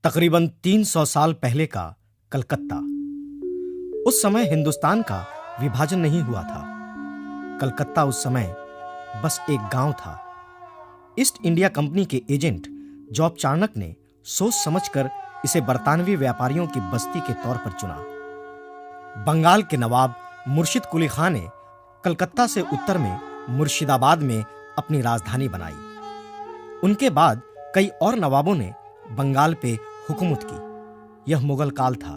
तकरीबन 300 साल पहले का कलकत्ता। उस समय हिंदुस्तान का विभाजन नहीं हुआ था। कलकत्ता उस समय बस एक गांव था। ईस्ट इंडिया कंपनी के एजेंट जॉब चाणक्य ने सोच समझकर इसे बरतानवी व्यापारियों की बस्ती के तौर पर चुना। बंगाल के नवाब मुर्शिद कुली खां ने कलकत्ता से उत्तर में मुर्शिदाबाद में अपनी राजधानी बनाई। उनके बाद कई और नवाबों ने बंगाल पे हुकूमत की। यह मुगल काल था,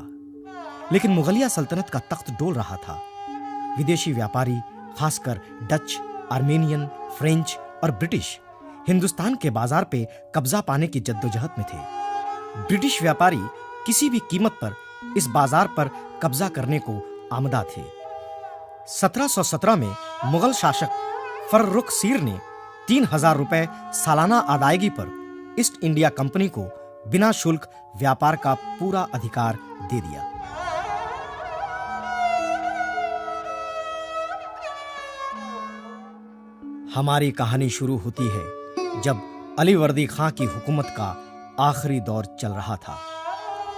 लेकिन मुगलिया सल्तनत का तख्त डोल रहा था। विदेशी व्यापारी, खासकर डच, आर्मेनियन, फ्रेंच और ब्रिटिश हिंदुस्तान के बाजार पे कब्जा पाने की जद्दोजहद में थे। ब्रिटिश व्यापारी किसी भी कीमत पर इस बाजार पर कब्जा करने को आमदा थे। 1717 में मुगल शासक फर्रुखसीर ने 3000 रुपए सालाना अदायगी पर ईस्ट इंडिया कंपनी को बिना शुल्क व्यापार का पूरा अधिकार दे दिया। हमारी कहानी शुरू होती है जब अलीवर्दी खां की हुकूमत का आखिरी दौर चल रहा था।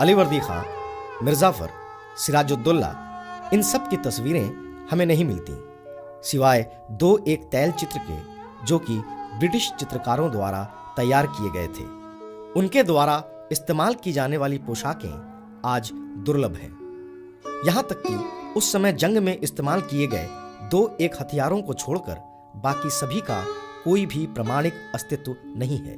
अलीवर्दी खां, मिर्जाफर, सिराजुद्दौला, इन सब की तस्वीरें हमें नहीं मिलती, सिवाय 2 एक तैल चित्र के जो कि ब्रिटिश चित्रकारों द्वारा तैयार किए गए थे। उनके द्वारा इस्तेमाल की जाने वाली पोशाकें आज दुर्लभ हैं। यहां तक कि उस समय जंग में इस्तेमाल किए गए 2 एक हथियारों को छोड़कर बाकी सभी का कोई भी प्रमाणिक अस्तित्व नहीं है।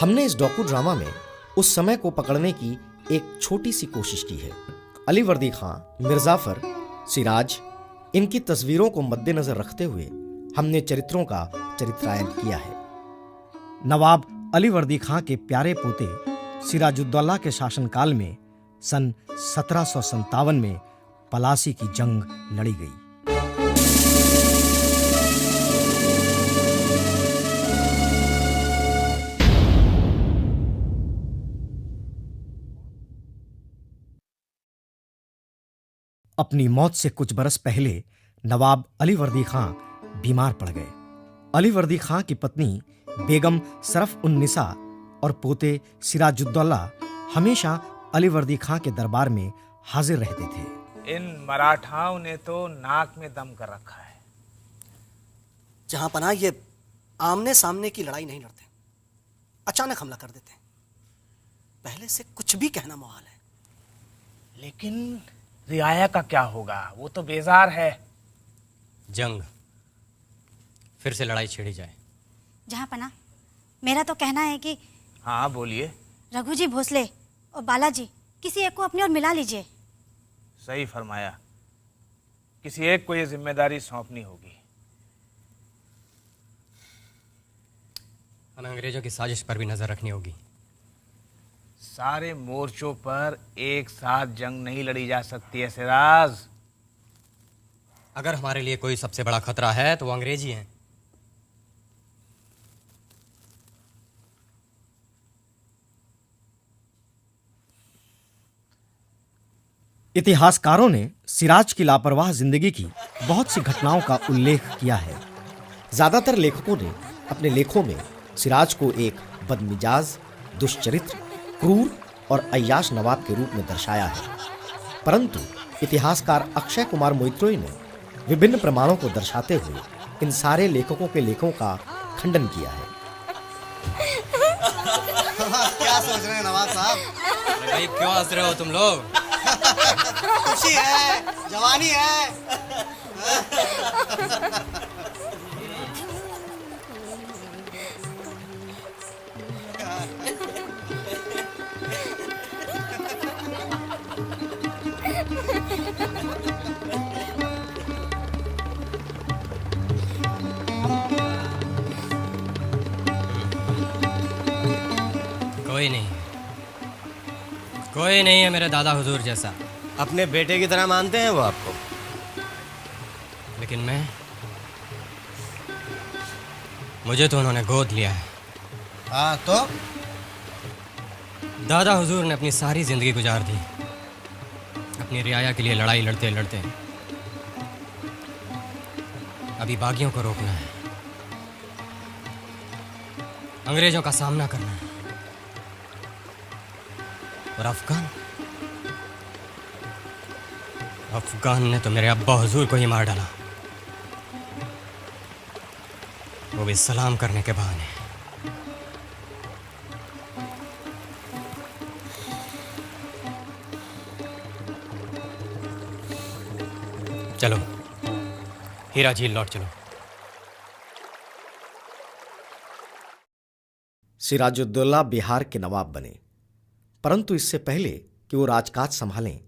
हमने इस डॉकू ड्रामा में उस समय को पकड़ने की एक छोटी सी कोशिश की है। अलीवर्दी खां, मिर्जाफर, सिराज, इनकी तस्वीरों को मद्देनजर रखते हुए हमने चरित्रों का चरित्रायन किया है। नवाब अलीवर्दी खां के प्यारे पोते सिराजुद्दौला के शासनकाल में सन 1757 में पलासी की जंग लड़ी गई। अपनी मौत से कुछ बरस पहले नवाब अलीवर्दी खां बीमार पड़ गए। अलीवर्दी खां की पत्नी बेगम सरफ उन निसा और पोते सिराजुद्दौला हमेशा अलीवर्दी खां के दरबार में हाजिर रहते थे। इन मराठाओं ने तो नाक में दम कर रखा है। जहां पनाह ये आमने सामने की लड़ाई नहीं लड़ते, अचानक हमला कर देते हैं। पहले से कुछ भी कहना मुहाल है। लेकिन रियाया का क्या होगा? वो तो बेजार है। जंग, फिर से लड़ाई छेड़ी जाए। जहां पना, मेरा तो कहना है कि हाँ बोलिए। रघु जी भोसले और बालाजी किसी एक को अपनी ओर मिला लीजिए। सही फरमाया। किसी एक को ये जिम्मेदारी सौंपनी होगी। हमें अंग्रेजों की साजिश पर भी नजर रखनी होगी। सारे मोर्चों पर एक साथ जंग नहीं लड़ी जा सकती है सिराज। अगर हमारे लिए कोई सबसे बड़ा खतरा है तो वो अंग्रेज ही हैं। इतिहासकारों ने सिराज की लापरवाह जिंदगी की बहुत सी घटनाओं का उल्लेख किया है। ज्यादातर लेखकों ने अपने लेखों में सिराज को एक बदमिजाज, दुष्चरित्र, क्रूर और अय्याश नवाब के रूप में दर्शाया है। परंतु इतिहासकार अक्षय कुमार मोइत्रोई ने विभिन्न प्रमाणों को दर्शाते हुए इन सारे लेखकों के लेखों का खंडन किया है। क्या सोच रहे हैं नवाब साहब? भाई क्यों हंस रहे हो तुम लोग? खुशी है, जवानी है। कोई नहीं है मेरे दादा हुजूर जैसा। अपने बेटे की तरह मानते हैं वो आपको? लेकिन मुझे तो उन्होंने गोद लिया है। हाँ तो? दादा हुजूर ने अपनी सारी जिंदगी गुजार दी अपनी रियाया के लिए लड़ाई लड़ते लड़ते। अभी बागियों को रोकना है, अंग्रेजों का सामना करना है। और अफगान अफगान ने तो मेरे अब्बा हुजूर को ही मार डाला, वो भी सलाम करने के बहाने। चलो हीरा झील लौट चलो। सिराजुद्दौला बिहार के नवाब बने, परंतु इससे पहले कि वो राजकाज संभालें,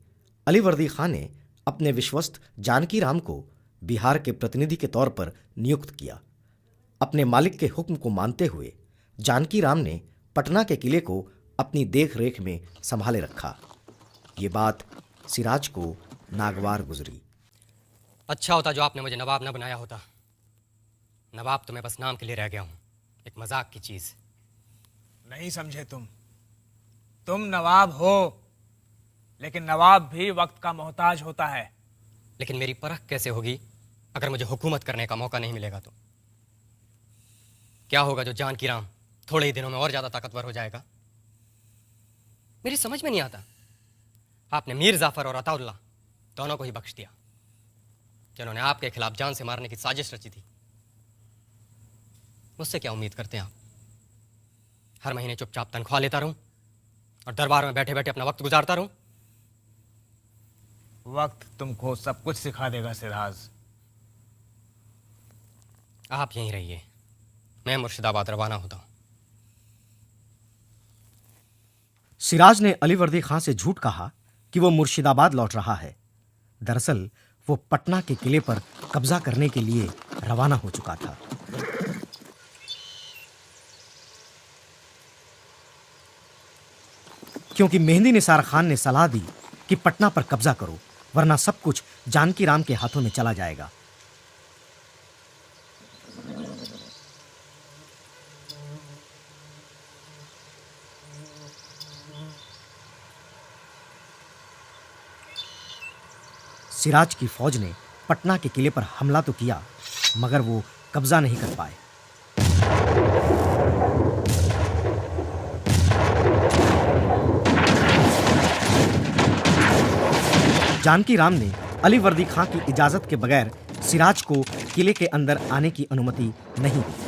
अलीवर्दी खान ने अपने विश्वस्त जानकी राम को बिहार के प्रतिनिधि के तौर पर नियुक्त किया। अपने मालिक के हुक्म को मानते हुए जानकी राम ने पटना के किले को अपनी देख रेख में संभाले रखा। ये बात सिराज को नागवार गुजरी। अच्छा होता जो आपने मुझे नवाब न बनाया होता। नवाब तो मैं बस नाम के लिए रह गया हूं, एक मजाक की चीज। नहीं समझे तुम नवाब हो, लेकिन नवाब भी वक्त का मोहताज होता है। लेकिन मेरी परख कैसे होगी अगर मुझे हुकूमत करने का मौका नहीं मिलेगा तो? क्या होगा जो जानकी राम थोड़े ही दिनों में और ज्यादा ताकतवर हो जाएगा? मेरी समझ में नहीं आता। आपने मीर जाफर और अताउल्ला दोनों को ही बख्श दिया, जिन्होंने आपके खिलाफ जान से मारने की साजिश रची थी। मुझसे क्या उम्मीद करते हैं आप? हर महीने चुपचाप तनख्वाह लेता रहूं और दरबार में बैठे बैठे अपना वक्त गुजारता रहूं? वक्त तुमको सब कुछ सिखा देगा सिराज। आप यहीं रहिए, मैं मुर्शिदाबाद रवाना होता हूं। सिराज ने अलीवर्दी खान से झूठ कहा कि वो मुर्शिदाबाद लौट रहा है। दरअसल वो पटना के किले पर कब्जा करने के लिए रवाना हो चुका था। क्योंकि मेहंदी निसार खान ने सलाह दी कि पटना पर कब्जा करो, वरना सब कुछ जानकी राम के हाथों में चला जाएगा। सिराज की फौज ने पटना के किले पर हमला तो किया, मगर वो कब्जा नहीं कर पाए। जानकी राम ने अलीवर्दी खां की इजाजत के बगैर सिराज को किले के अंदर आने की अनुमति नहीं दी।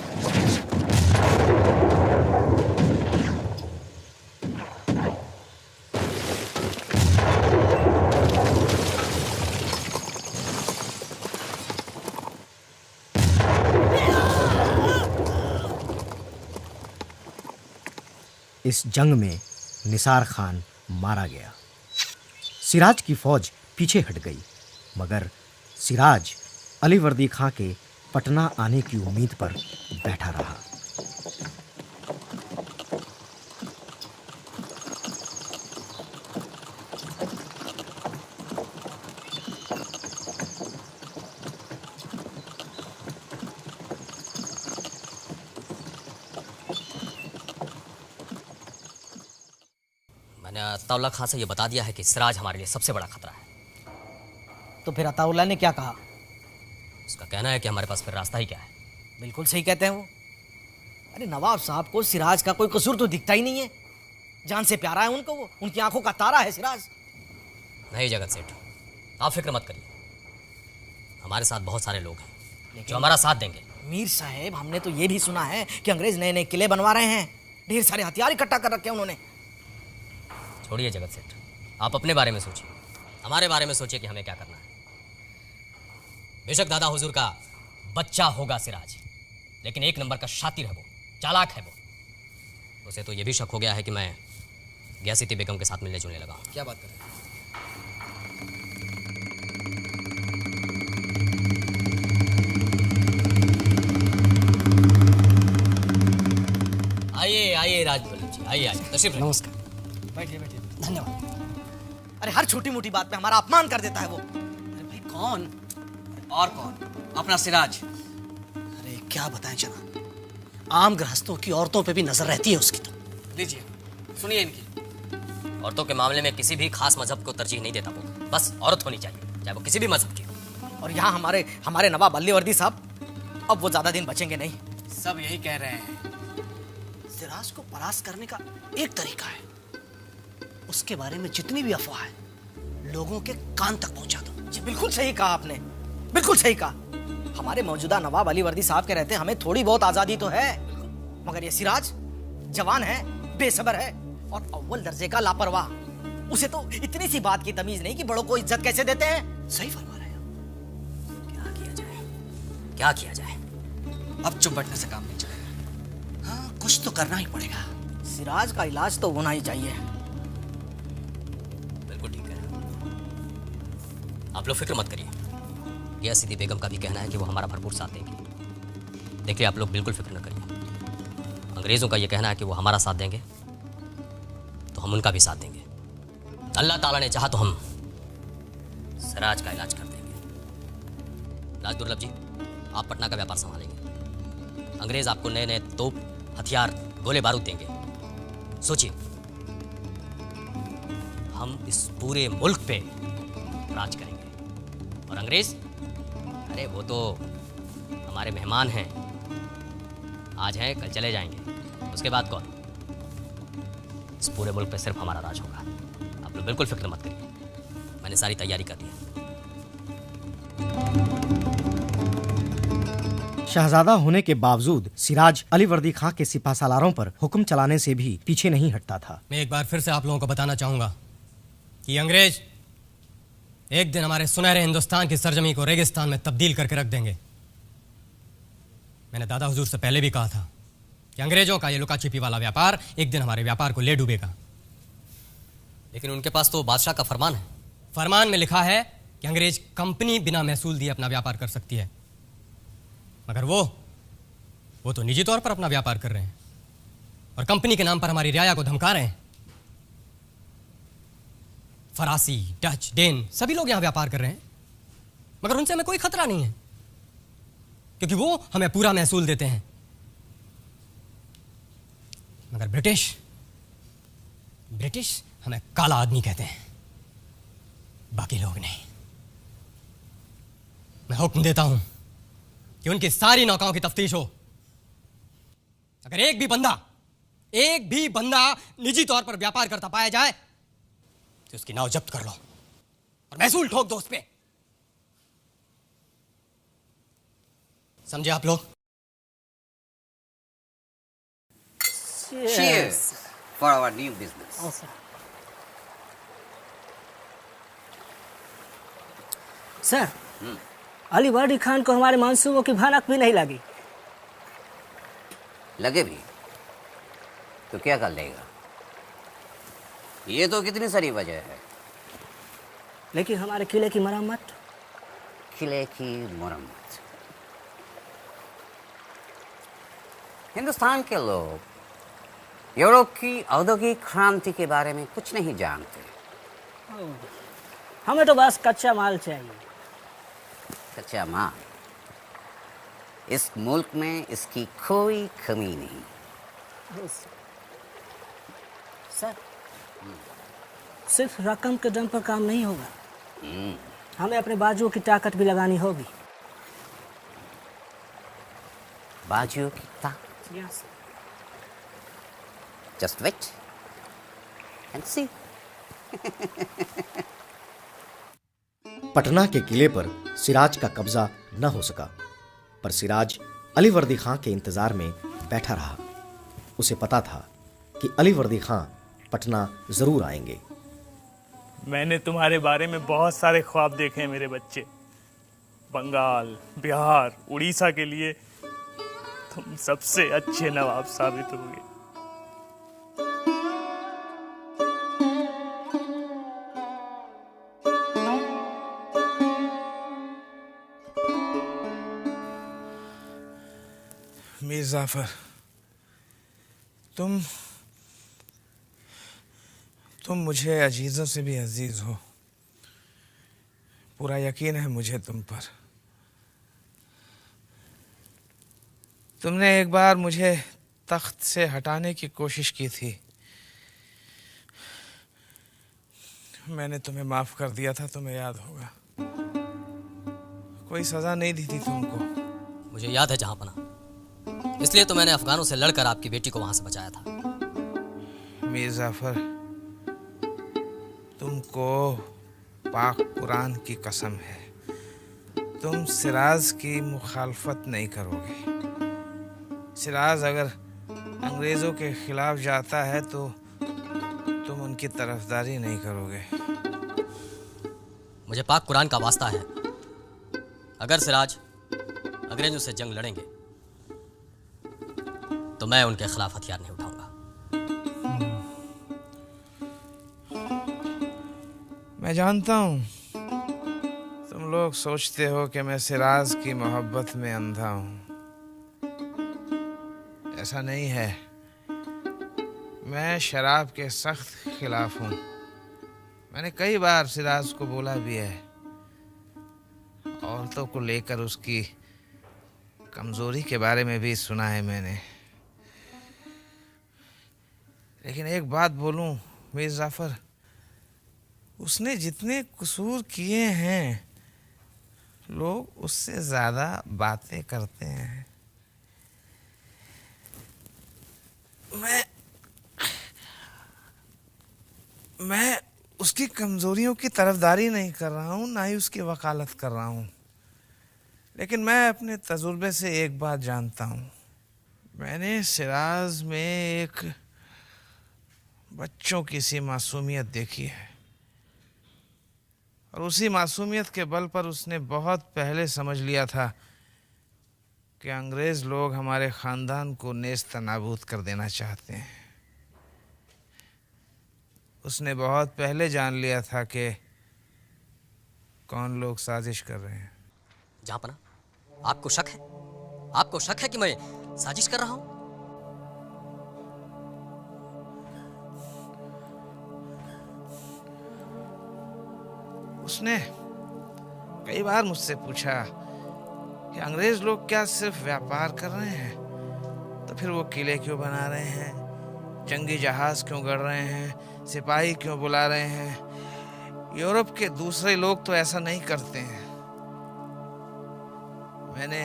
इस जंग में निसार खान मारा गया। सिराज की फौज पीछे हट गई, मगर सिराज अलीवर्दी खां के पटना आने की उम्मीद पर बैठा रहा। मैंने अताउल्ला खां से ये बता दिया है कि सिराज हमारे लिए सबसे बड़ा खतरा है। तो फिर अताउल्ला ने क्या कहा? उसका कहना है कि हमारे पास फिर रास्ता ही क्या है। बिल्कुल सही कहते हैं वो। अरे नवाब साहब को सिराज का कोई कसूर तो दिखता ही नहीं है। जान से प्यारा है उनको, वो उनकी आंखों का तारा है सिराज। नहीं जगत सेठ, आप फिक्र मत करिए। हमारे साथ बहुत सारे लोग हैं जो हमारा साथ देंगे। मीर साहब, हमने तो ये भी सुना है कि अंग्रेज नए नए किले बनवा रहे हैं, ढेर सारे हथियार इकट्ठा कर रखे हैं उन्होंने। छोड़िए जगत सेठ, आप अपने बारे में सोचिए, हमारे बारे में सोचिए कि हमें क्या करना है। बेशक दादा हुजूर का बच्चा होगा सिराज, लेकिन एक नंबर का शातिर है वो, चालाक है वो। उसे तो ये भी शक हो गया है कि मैं गयासिती बेगम के साथ मिलने जुलने लगा हूं। क्या बात कर रहे हैं? आइए आइए राजवल्लभ जी, आइए आइए, तशरीफ रखिए। नमस्कार। बैठिए बैठिए। धन्यवाद। अरे हर छोटी मोटी बात पे हमारा अपमान कर देता है वो। अरे भाई कौन? और कौन? अपना सिराज। अरे क्या बताएं जनाब, आम गृहस्थों की औरतों पे भी नजर रहती है उसकी। तो लीजिए सुनिए इनकी। औरतों के मामले में किसी भी खास मजहब को तरजीह नहीं देता वो, बस औरत होनी चाहिए, चाहे वो किसी भी मजहब की हो। और यहाँ हमारे नवाब अलीवर्दी साहब, अब वो ज्यादा दिन बचेंगे नहीं। सब यही कह रहे हैं। सिराज को परास्त करने का एक तरीका है, उसके बारे में जितनी भी अफवाह है लोगों के कान तक पहुंचा दो। जी बिल्कुल सही कहा आपने, बिल्कुल सही कहा। हमारे मौजूदा नवाब अली वर्दी साहब के रहते हमें थोड़ी बहुत आजादी तो है, मगर ये सिराज जवान है, बेसब्र है और अव्वल दर्जे का लापरवाह। उसे तो इतनी सी बात की तमीज नहीं कि बड़ों को इज्जत कैसे देते हैं। सही फरमा रहे हैं। क्या किया जाए, क्या किया जाए? अब चुप बैठने से काम नहीं चलेगा। हाँ, कुछ तो करना ही पड़ेगा। सिराज का इलाज तो होना ही चाहिए। बिल्कुल ठीक है, आप लोग फिक्र मत करिए। यह सिद्दी बेगम का भी कहना है कि वो हमारा भरपूर साथ देंगे। देखिए आप लोग बिल्कुल फिक्र न करिए। अंग्रेज़ों का यह कहना है कि वो हमारा साथ देंगे तो हम उनका भी साथ देंगे। अल्लाह ताला ने चाहा तो हम सिराज का इलाज कर देंगे। राज दुर्लभ जी, आप पटना का व्यापार संभालेंगे। अंग्रेज़ आपको नए नए तोप, हथियार, गोले बारूद देंगे। सोचिए, हम इस पूरे मुल्क पे राज करेंगे और अंग्रेज, अरे वो तो हमारे मेहमान हैं। आज हैं, कल चले जाएंगे। उसके बाद कौन? इस पूरे मुल्क पे सिर्फ हमारा राज होगा। आप लोग बिल्कुल फिक्र मत करिए, मैंने सारी तैयारी कर ली है। शहजादा होने के बावजूद सिराज अली वर्दी खां के सिपह सालारों पर हुक्म चलाने से भी पीछे नहीं हटता था। मैं एक बार फिर से आप लोगों को बताना चाहूंगा कि अंग्रेज एक दिन हमारे सुनहरे हिंदुस्तान की सरजमी को रेगिस्तान में तब्दील करके रख देंगे। मैंने दादा हुजूर से पहले भी कहा था कि अंग्रेजों का ये लुका छिपी वाला व्यापार एक दिन हमारे व्यापार को ले डूबेगा। लेकिन उनके पास तो बादशाह का फरमान है। फरमान में लिखा है कि अंग्रेज कंपनी बिना महसूल दिए अपना व्यापार कर सकती है, मगर वो तो निजी तौर पर अपना व्यापार कर रहे हैं और कंपनी के नाम पर हमारी रियाया को धमका रहे हैं। फरासी, डच, डेन सभी लोग यहां व्यापार कर रहे हैं, मगर उनसे हमें कोई खतरा नहीं है क्योंकि वो हमें पूरा महसूल देते हैं। मगर ब्रिटिश हमें काला आदमी कहते हैं, बाकी लोग नहीं। मैं हुक्म देता हूं कि उनकी सारी नौकाओं की तफ्तीश हो। अगर एक भी बंदा निजी तौर पर व्यापार करता पाया जाए तो उसकी नाव जब्त कर लो और महसूल ठोक दो उस पे। समझे आप लोग? Cheers for our new business. Sir, Ali वर्दी खान को हमारे मंसूबों की भनक भी नहीं लगी। लगे भी तो क्या कर लेगा? ये तो कितनी सारी वजह है। लेकिन हमारे किले की मरम्मत, किले की मरम्मत, हिंदुस्तान के लोग यूरोप की औद्योगिक क्रांति के बारे में कुछ नहीं जानते। हमें तो बस कच्चा माल चाहिए। कच्चा माल, इस मुल्क में इसकी कोई कमी नहीं। सर, सिर्फ रकम के दम पर काम नहीं होगा, हमें अपने बाजुओं की ताकत भी लगानी होगी। बाजुओं की ताकत? Yes. Just wait and see. Patna के किले पर सिराज का कब्जा न हो सका, पर सिराज अली वर्दी खां के इंतजार में बैठा रहा। उसे पता था कि अली वर्दी खां पटना जरूर आएंगे। मैंने तुम्हारे बारे में बहुत सारे ख्वाब देखे हैं मेरे बच्चे। बंगाल, बिहार, उड़ीसा के लिए तुम सबसे अच्छे नवाब साबित होगे। मीर जाफर, तुम मुझे अजीजों से भी अजीज हो। पूरा यकीन है मुझे तुम पर। तुमने एक बार मुझे तख्त से हटाने की कोशिश की थी, मैंने तुम्हें माफ कर दिया था, तुम्हें याद होगा। कोई सजा नहीं दी थी तुमको। मुझे याद है जहांपना, इसलिए तो मैंने अफगानों से लड़कर आपकी बेटी को वहां से बचाया था। मीर जाफर, तुमको पाक कुरान की कसम है, तुम सिराज की मुखालफत नहीं करोगे। सिराज अगर अंग्रेज़ों के खिलाफ जाता है तो तुम उनकी तरफदारी नहीं करोगे। मुझे पाक कुरान का वास्ता है, अगर सिराज अंग्रेजों से जंग लड़ेंगे तो मैं उनके खिलाफ हथियार नहीं उठाऊंगा। मैं जानता हूँ तुम लोग सोचते हो कि मैं सिराज की मोहब्बत में अंधा हूँ। ऐसा नहीं है। मैं शराब के सख्त खिलाफ हूँ। मैंने कई बार सिराज को बोला भी है। औरतों को लेकर उसकी कमजोरी के बारे में भी सुना है मैंने। लेकिन एक बात बोलूं मीर जाफर, उसने जितने कसूर किए हैं लोग उससे ज्यादा बातें करते हैं। मैं उसकी कमजोरियों की तरफदारी नहीं कर रहा हूं, ना ही उसकी वकालत कर रहा हूं। लेकिन मैं अपने तजुर्बे से एक बात जानता हूं। मैंने सिराज में एक बच्चों की सी मासूमियत देखी है, और उसी मासूमियत के बल पर उसने बहुत पहले समझ लिया था कि अंग्रेज लोग हमारे खानदान को नेस्त नाबूद कर देना चाहते हैं। उसने बहुत पहले जान लिया था कि कौन लोग साजिश कर रहे हैं। जहांपना, आपको शक है? आपको शक है कि मैं साजिश कर रहा हूं? उसने कई बार मुझसे पूछा कि अंग्रेज लोग क्या सिर्फ व्यापार कर रहे हैं, तो फिर वो किले क्यों बना रहे हैं, जंगी जहाज क्यों गढ़ रहे हैं, सिपाही क्यों बुला रहे हैं। यूरोप के दूसरे लोग तो ऐसा नहीं करते हैं। मैंने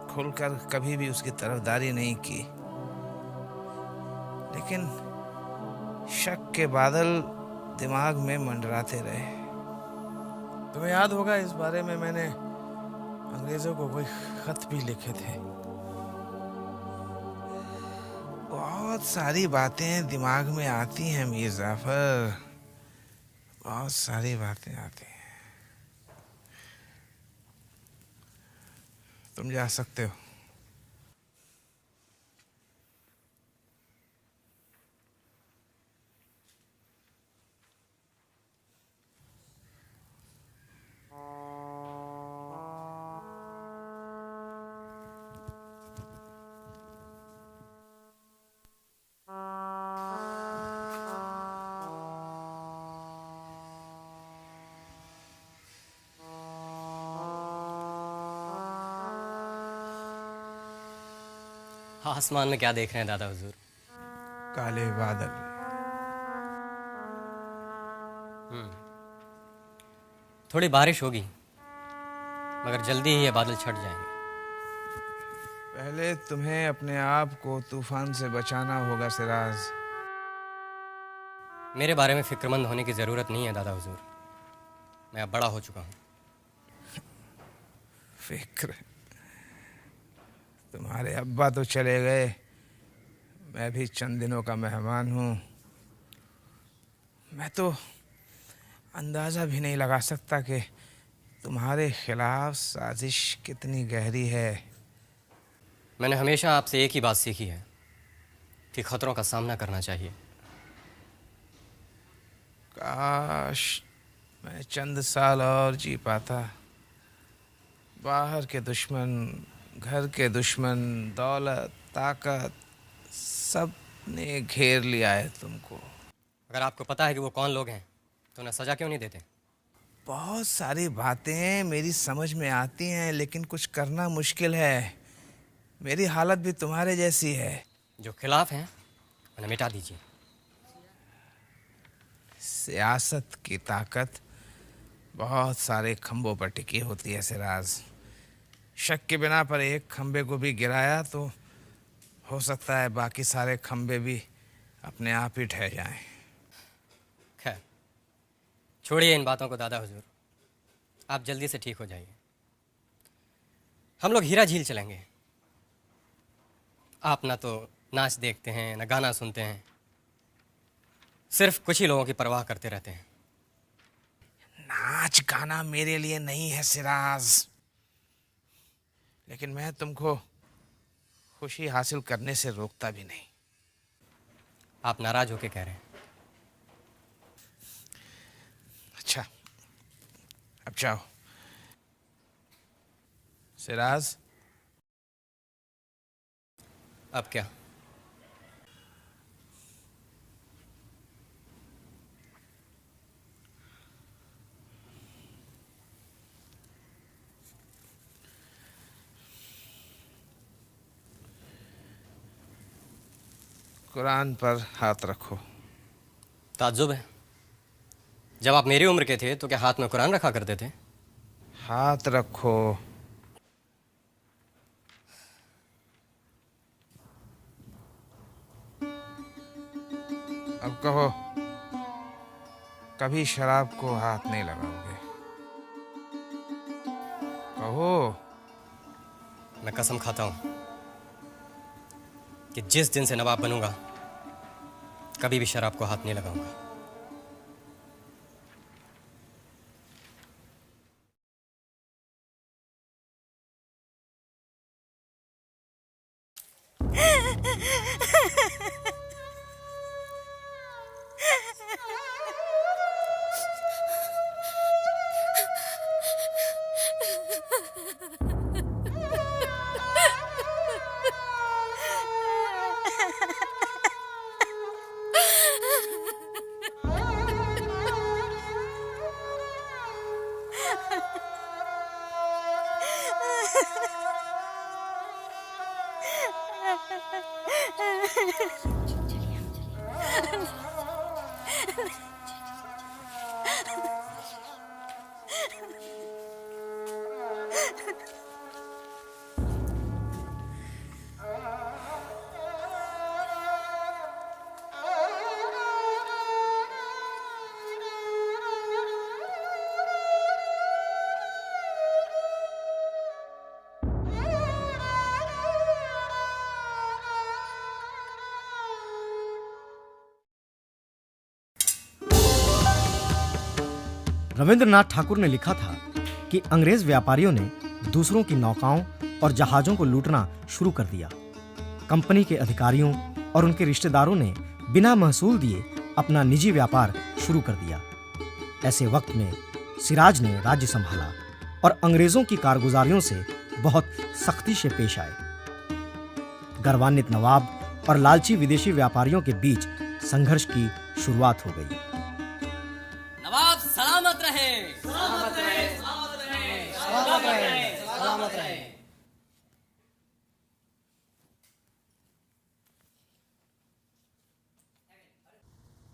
खुलकर कभी भी उसकी तरफदारी नहीं की, लेकिन शक के बादल दिमाग में मंडराते रहे। तुम्हें याद होगा इस बारे में मैंने अंग्रेजों को कोई खत भी लिखे थे। बहुत सारी बातें दिमाग में आती हैं मीर जाफर, बहुत सारी बातें आती हैं। तुम जा सकते हो। आसमान में क्या देख रहे हैं दादा हुजूर? काले बादल। थोड़ी बारिश होगी, मगर जल्दी ही ये बादल छट जाएंगे। पहले तुम्हें अपने आप को तूफान से बचाना होगा सिराज। मेरे बारे में फिक्रमंद होने की जरूरत नहीं है दादा हुजूर, मैं अब बड़ा हो चुका हूँ। फिक्र? तुम्हारे अब्बा तो चले गए, मैं भी चंद दिनों का मेहमान हूँ। मैं तो अंदाज़ा भी नहीं लगा सकता कि तुम्हारे खिलाफ साजिश कितनी गहरी है। मैंने हमेशा आपसे एक ही बात सीखी है कि खतरों का सामना करना चाहिए। काश मैं चंद साल और जी पाता। बाहर के दुश्मन, घर के दुश्मन, दौलत, ताकत, सब ने घेर लिया है तुमको। अगर आपको पता है कि वो कौन लोग हैं तो उन्हें सजा क्यों नहीं देते? बहुत सारी बातें मेरी समझ में आती हैं, लेकिन कुछ करना मुश्किल है। मेरी हालत भी तुम्हारे जैसी है। जो खिलाफ हैं उन्हें मिटा दीजिए। सियासत की ताकत बहुत सारे खंभों पर टिकी होती है सिराज। शक के बिना पर एक खंभे को भी गिराया तो हो सकता है बाकी सारे खंभे भी अपने आप ही ढह जाएं। खैर, छोड़िए इन बातों को दादा हुजूर। आप जल्दी से ठीक हो जाइए। हम लोग हीरा झील चलेंगे। आप ना तो नाच देखते हैं, ना गाना सुनते हैं, सिर्फ कुछ ही लोगों की परवाह करते रहते हैं। नाच गाना मेरे लिए नहीं है सिराज, लेकिन मैं तुमको खुशी हासिल करने से रोकता भी नहीं। आप नाराज होके कह रहे हैं? अच्छा, अब जाओ। सिराज, अब क्या? कुरान पर हाथ रखो। ताज्जुब है, जब आप मेरी उम्र के थे तो क्या हाथ में कुरान रखा करते थे? हाथ रखो। अब कहो, कभी शराब को हाथ नहीं लगाओगे? कहो। मैं कसम खाता हूं कि जिस दिन से नवाब बनूंगा कभी भी शराब को हाथ नहीं लगाऊंगा। रविंद्रनाथ ठाकुर ने लिखा था कि अंग्रेज व्यापारियों ने दूसरों की नौकाओं और जहाजों को लूटना शुरू कर दिया। कंपनी के अधिकारियों और उनके रिश्तेदारों ने बिना महसूल दिए अपना निजी व्यापार शुरू कर दिया। ऐसे वक्त में सिराज ने राज्य संभाला और अंग्रेजों की कारगुजारियों से बहुत सख्ती से पेश आए। गर्वान्वित नवाब और लालची विदेशी व्यापारियों के बीच संघर्ष की शुरुआत हो गई। नवाब सलामत रहे। सलामत रहे, सलामत रहे, सलामत रहे, सलामत रहे।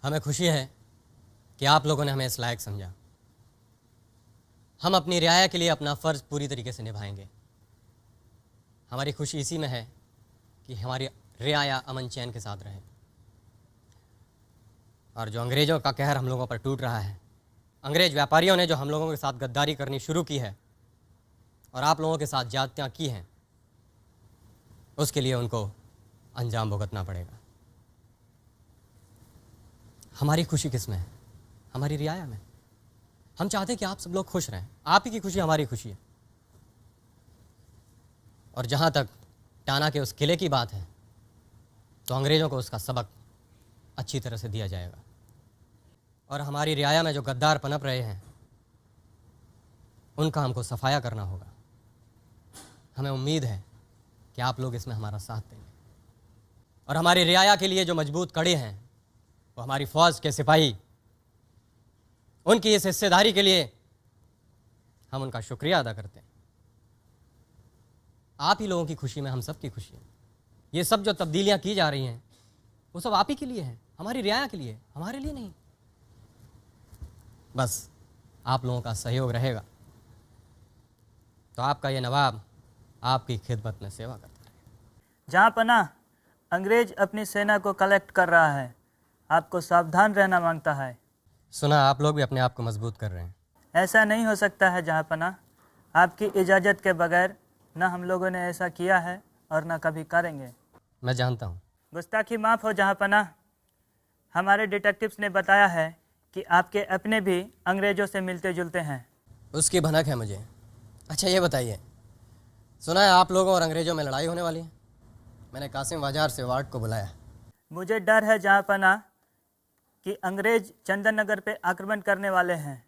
हमें खुशी है कि आप लोगों ने हमें इस लायक समझा। हम अपनी रियाया के लिए अपना फर्ज पूरी तरीके से निभाएंगे। हमारी खुशी इसी में है कि हमारी रियाया अमन चैन के साथ रहे। और जो अंग्रेज़ों का कहर हम लोगों पर टूट रहा है, अंग्रेज व्यापारियों ने जो हम लोगों के साथ गद्दारी करनी शुरू की है और आप लोगों के साथ ज्यादतियाँ की हैं, उसके लिए उनको अंजाम भुगतना पड़ेगा। हमारी खुशी किस में है? हमारी रियाया में। हम चाहते हैं कि आप सब लोग खुश रहें। आप ही की खुशी हमारी खुशी है। और जहाँ तक टाना के उस किले की बात है, तो अंग्रेज़ों को उसका सबक अच्छी तरह से दिया जाएगा। और हमारी रियाया में जो गद्दार पनप रहे हैं, उनका हमको सफाया करना होगा। हमें उम्मीद है कि आप लोग इसमें हमारा साथ देंगे। और हमारी रियाया के लिए जो मजबूत कड़े हैं, वो हमारी फ़ौज के सिपाही, उनकी इस हिस्सेदारी के लिए हम उनका शुक्रिया अदा करते हैं। आप ही लोगों की खुशी में हम सब की खुशी है। ये सब जो तब्दीलियां की जा रही हैं, वो सब आप ही के लिए हैं, हमारी रियाया के लिए, हमारे लिए नहीं। बस आप लोगों का सहयोग रहेगा तो आपका ये नवाब आपकी खिदमत में सेवा करता रहेगा। जहाँ पना अंग्रेज अपनी सेना को कलेक्ट कर रहा है, आपको सावधान रहना मांगता है। सुना आप लोग भी अपने आप को मजबूत कर रहे हैं। ऐसा नहीं हो सकता है जहाँपनाह। आपकी इजाज़त के बगैर न हम लोगों ने ऐसा किया है और न कभी करेंगे। मैं जानता हूँ। गुस्ताखी माफ़ हो जहाँपनाह। हमारे डिटेक्टिव्स ने बताया है कि आपके अपने भी अंग्रेज़ों से मिलते जुलते हैं। उसकी भनक है मुझे। अच्छा ये बताइए, सुना है आप लोगों और अंग्रेज़ों में लड़ाई होने वाली है। मैंने कासिम बाजार से वार्ड को बुलाया। मुझे डर है जहाँपनाह कि अंग्रेज़ चंदन नगर पे आक्रमण करने वाले हैं।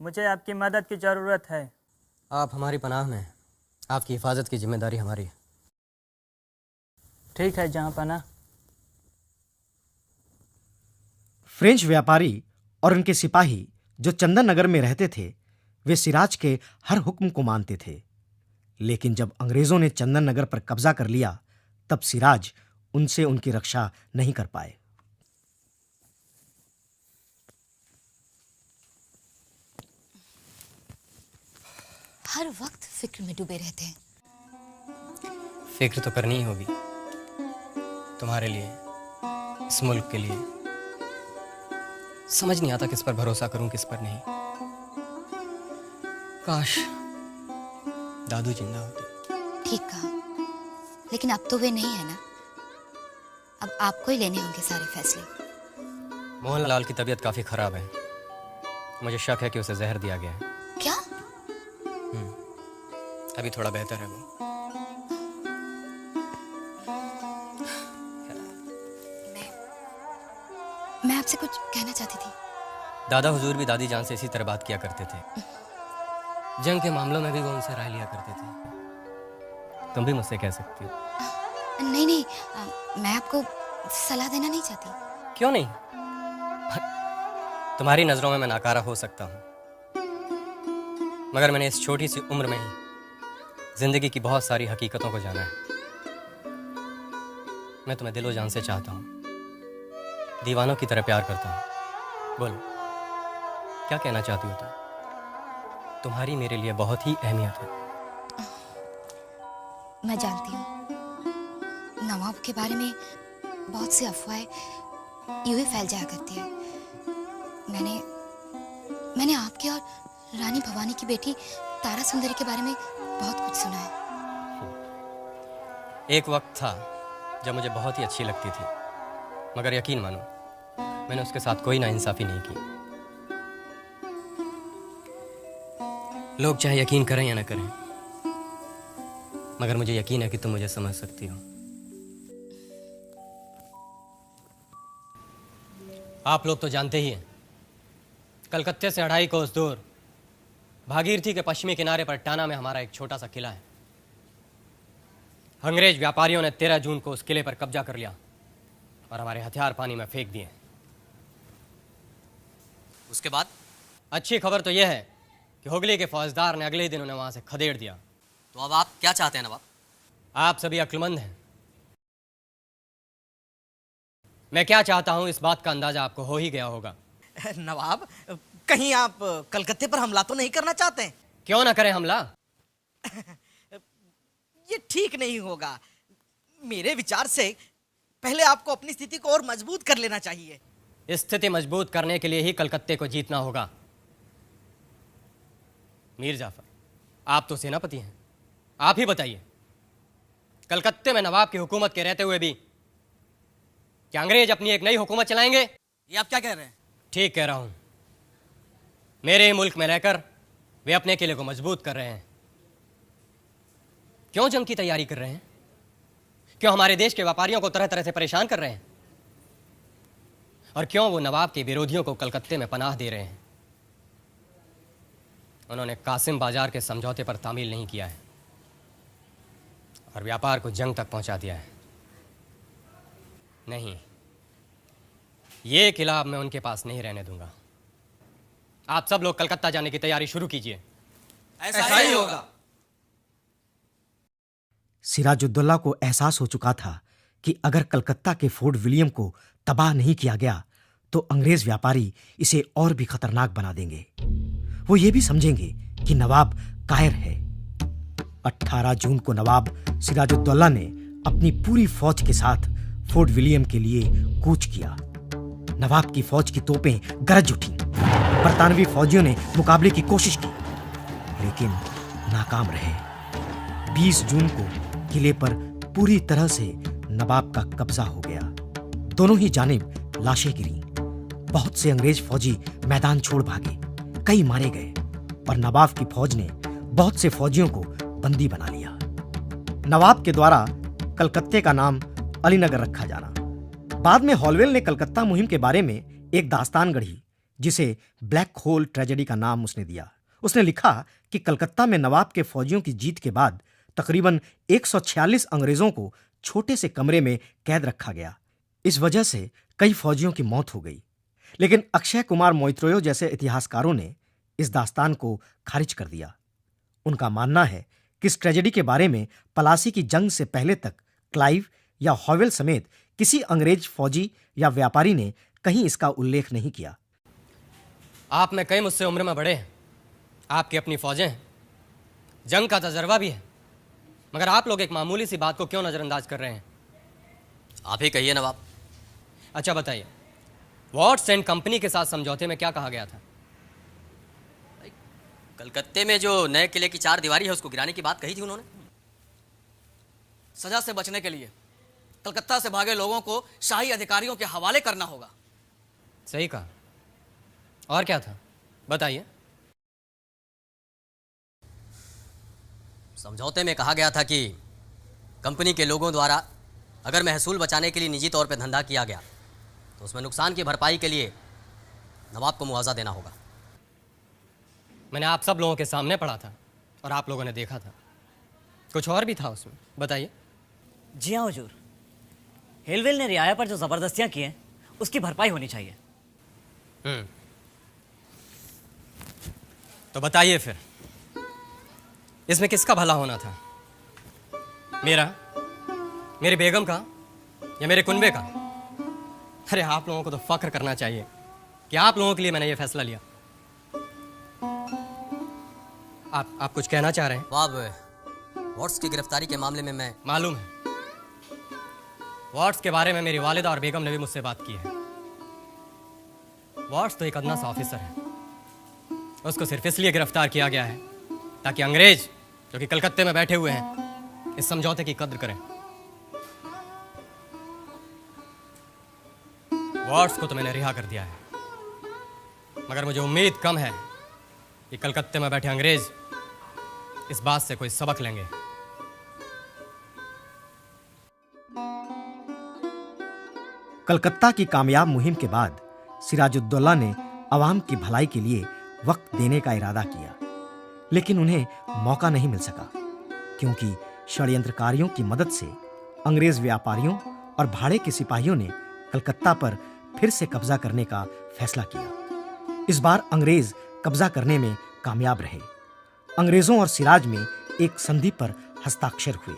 मुझे आपकी मदद की ज़रूरत है। आप हमारी पनाह में हैं। आपकी हिफाजत की जिम्मेदारी हमारी है। ठीक है जहाँपनाह। फ्रेंच व्यापारी और उनके सिपाही जो चंदन नगर में रहते थे, वे सिराज के हर हुक्म को मानते थे। लेकिन जब अंग्रेजों ने चंदन नगर पर कब्जा कर लिया, तब सिराज उनसे उनकी रक्षा नहीं कर पाए। हर वक्त फिक्र में डूबे रहते हैं। फिक्र तो करनी ही होगी, तुम्हारे लिए, इस मुल्क के लिए। समझ नहीं आता किस पर भरोसा करूं, किस पर नहीं। काश दादू जिंदा होते। ठीक कहा, लेकिन अब तो वे नहीं है ना। अब आपको ही लेने होंगे सारे फैसले। मोहनलाल की तबीयत काफी खराब है। मुझे शक है कि उसे जहर दिया गया है। क्या? अभी थोड़ा बेहतर है वो। मैं आपसे कुछ कहना चाहती थी। दादा हुजूर भी दादी जान से इसी तरह बात किया करते थे। जंग के मामलों में भी वो उनसे राय लिया करते थे। तुम भी मुझसे कह सकती हो। नहीं नहीं, मैं आपको सलाह देना नहीं चाहती। क्यों नहीं? तुम्हारी नजरों में मैं नाकारा हो सकता हूँ, मगर मैंने इस छोटी सी उम्र में ही जिंदगी की बहुत सारी हकीकतों को जाना है। मैं तुम्हें दिलो जान से चाहता हूँ, दीवानों की तरह प्यार करता हूँ। बोलो, क्या कहना चाहती हो तुम? तुम्हारी मेरे लिए बहुत ही अहमियत है। मैं जानती हूँ नवाब के बारे में बहुत सी अफवाहें यूं ही फैल जाया करती है। मैंने आपके और रानी भवानी की बेटी तारा सुंदरी के बारे में बहुत कुछ सुना है। एक वक्त था जब मुझे बहुत ही अच्छी लगती थी, मगर यकीन मानो मैंने उसके साथ कोई नाइंसाफी नहीं की। लोग चाहे यकीन करें या ना करें, मगर मुझे यकीन है कि तुम मुझे समझ सकती हो। आप लोग तो जानते ही हैं, कलकत्ते से 2.5 कोस दूर भागीरथी के पश्चिमी किनारे पर टाना में हमारा एक छोटा सा किला है। अंग्रेज व्यापारियों ने 13 जून को उस किले पर कब्जा कर लिया और हमारे हथियार पानी में फेंक दिए। उसके बाद अच्छी खबर तो यह है कि हुगली के फौजदार ने अगले ही दिन उन्हें वहां से खदेड़ दिया। तो अब आप क्या चाहते हैं नवाब? आप सभी अक्लमंद हैं। मैं क्या चाहता हूं इस बात का अंदाजा आपको हो ही गया होगा। नवाब, कहीं आप कलकत्ते पर हमला तो नहीं करना चाहते? क्यों ना करें हमला? ये ठीक नहीं होगा। मेरे विचार से पहले आपको अपनी स्थिति को और मजबूत कर लेना चाहिए। स्थिति मजबूत करने के लिए ही कलकत्ते को जीतना होगा। मीर जाफर, आप तो सेनापति हैं, आप ही बताइए, कलकत्ते में नवाब की हुकूमत के रहते हुए भी क्या अंग्रेज अपनी एक नई हुकूमत चलाएंगे? ये आप क्या कह रहे हैं? ठीक कह रहा हूं। मेरे मुल्क में रहकर वे अपने किले को मजबूत कर रहे हैं। क्यों जंग की तैयारी कर रहे हैं? क्यों हमारे देश के व्यापारियों को तरह तरह से परेशान कर रहे हैं? और क्यों वो नवाब के विरोधियों को कलकत्ते में पनाह दे रहे हैं? उन्होंने कासिम बाजार के समझौते पर तामील नहीं किया है और व्यापार को जंग तक पहुंचा दिया है। नहीं, ये किला अब मैं उनके पास नहीं रहने दूंगा। आप सब लोग कलकत्ता जाने की तैयारी शुरू कीजिए। ऐसा ही होगा। सिराजुद्दौला को एहसास हो चुका था कि अगर कलकत्ता के फोर्ट विलियम को तबाह नहीं किया गया तो अंग्रेज व्यापारी इसे और भी खतरनाक बना देंगे। वो ये भी समझेंगे कि नवाब कायर है। 18 जून को नवाब सिराजुद्दौला ने अपनी पूरी फौज के साथ फोर्ट विलियम के लिए कूच किया। नवाब की फौज की तोपें गरज उठी। बरतानवी फौजियों ने मुकाबले की कोशिश की, लेकिन नाकाम रहे। 20 जून को किले पर पूरी तरह से नवाब का कब्जा हो गया। दोनों ही जानिब लाशें गिरी। बहुत से अंग्रेज फौजी मैदान छोड़ भागे, कई मारे गए और नवाब की फौज ने बहुत से फौजियों को बंदी बना लिया। नवाब के द्वारा कलकत्ते का नाम अलीनगर रखा जाना। बाद में हॉलवेल ने कलकत्ता मुहिम के बारे में एक दास्तान गढ़ी, जिसे ब्लैक होल ट्रेजेडी का नाम उसने दिया। उसने लिखा कि कलकत्ता में नवाब के फौजियों की जीत के बाद तकरीबन 146 अंग्रेजों को छोटे से कमरे में कैद रखा गया। इस वजह से कई फौजियों की मौत हो गई। लेकिन अक्षय कुमार मोइत्रोयो जैसे इतिहासकारों ने इस दास्तान को खारिज कर दिया। उनका मानना है कि इस ट्रेजेडी के बारे में पलासी की जंग से पहले तक क्लाइव या हॉवेल समेत किसी अंग्रेज फौजी या व्यापारी ने कहीं इसका उल्लेख नहीं किया। आप में कई मुझसे उम्र में बड़े हैं, आपकी अपनी फौजें हैं, जंग का तजर्बा भी है, मगर आप लोग एक मामूली सी बात को क्यों नज़रअंदाज कर रहे हैं? आप ही कहिए नवाब। अच्छा बताइए, वॉट्स एंड कंपनी के साथ समझौते में क्या कहा गया था? कलकत्ते में जो नए किले की 4 दीवारी है उसको गिराने की बात कही थी उन्होंने। सजा से बचने के लिए कलकत्ता से भागे लोगों को शाही अधिकारियों के हवाले करना होगा। सही कहा। और क्या था, बताइए। समझौते में कहा गया था कि कंपनी के लोगों द्वारा अगर महसूल बचाने के लिए निजी तौर पर धंधा किया गया तो उसमें नुकसान की भरपाई के लिए नवाब को मुआवजा देना होगा। मैंने आप सब लोगों के सामने पढ़ा था और आप लोगों ने देखा था। कुछ और भी था उसमें, बताइए। जी हाँ हुजूर, हेलवेल ने रियाया पर जो ज़बरदस्तियाँ की हैं उसकी भरपाई होनी चाहिए। तो बताइए फिर, इसमें किसका भला होना था? मेरा, मेरी बेगम का या मेरे कुनबे का? अरे आप लोगों को तो फख्र करना चाहिए कि आप लोगों के लिए मैंने ये फैसला लिया। आप कुछ कहना चाह रहे हैं? वॉट्स की गिरफ्तारी के मामले में मैं मालूम है, वॉट्स के बारे में मेरी वालिदा और बेगम ने भी मुझसे बात की है। वॉट्स तो एक अदना सा ऑफिसर है, उसको सिर्फ इसलिए गिरफ्तार किया गया है ताकि अंग्रेज जो कि कलकत्ते में बैठे हुए हैं इस समझौते की कद्र करें। वॉट्स को तो मैंने रिहा कर दिया है, मगर मुझे उम्मीद कम है कि कलकत्ते में बैठे अंग्रेज इस बात से कोई सबक लेंगे। कलकत्ता की कामयाब मुहिम के बाद सिराजुद्दौला ने अवाम की भलाई के लिए वक्त देने का इरादा किया, लेकिन उन्हें मौका नहीं मिल सका क्योंकि षड्यंत्रकारियों की मदद से अंग्रेज व्यापारियों और भाड़े के सिपाहियों ने कलकत्ता पर फिर से कब्जा करने का फैसला किया। इस बार अंग्रेज कब्जा करने में कामयाब रहे। अंग्रेजों और सिराज में एक संधि पर हस्ताक्षर हुए।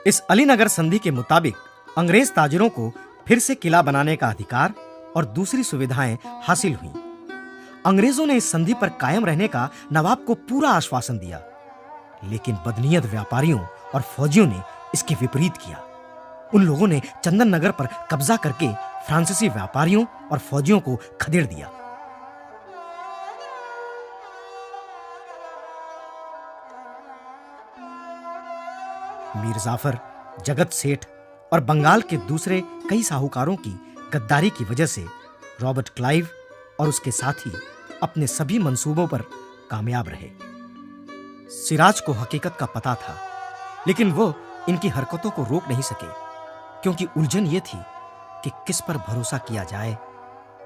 इस अलीनगर संधि के मुताबिक अंग्रेज ताजिरों को फिर से किला बनाने का अधिकार और दूसरी सुविधाएं हासिल हुई। अंग्रेजों ने इस संधि पर कायम रहने का नवाब को पूरा आश्वासन दिया, लेकिन बदनीयत व्यापारियों और फौजियों ने इसके विपरीत किया। उन लोगों ने चंदन नगर पर कब्जा करके फ्रांसीसी व्यापारियों और फौजियों को खदेड़ दिया। मीर जाफर, जगत सेठ और बंगाल के दूसरे कई साहूकारों की गद्दारी की वजह से रॉबर्ट क्लाइव और उसके साथी अपने सभी मंसूबों पर कामयाब रहे। सिराज को हकीकत का पता था, लेकिन वो इनकी हरकतों को रोक नहीं सके क्योंकि उलझन ये थी कि किस पर भरोसा किया जाए,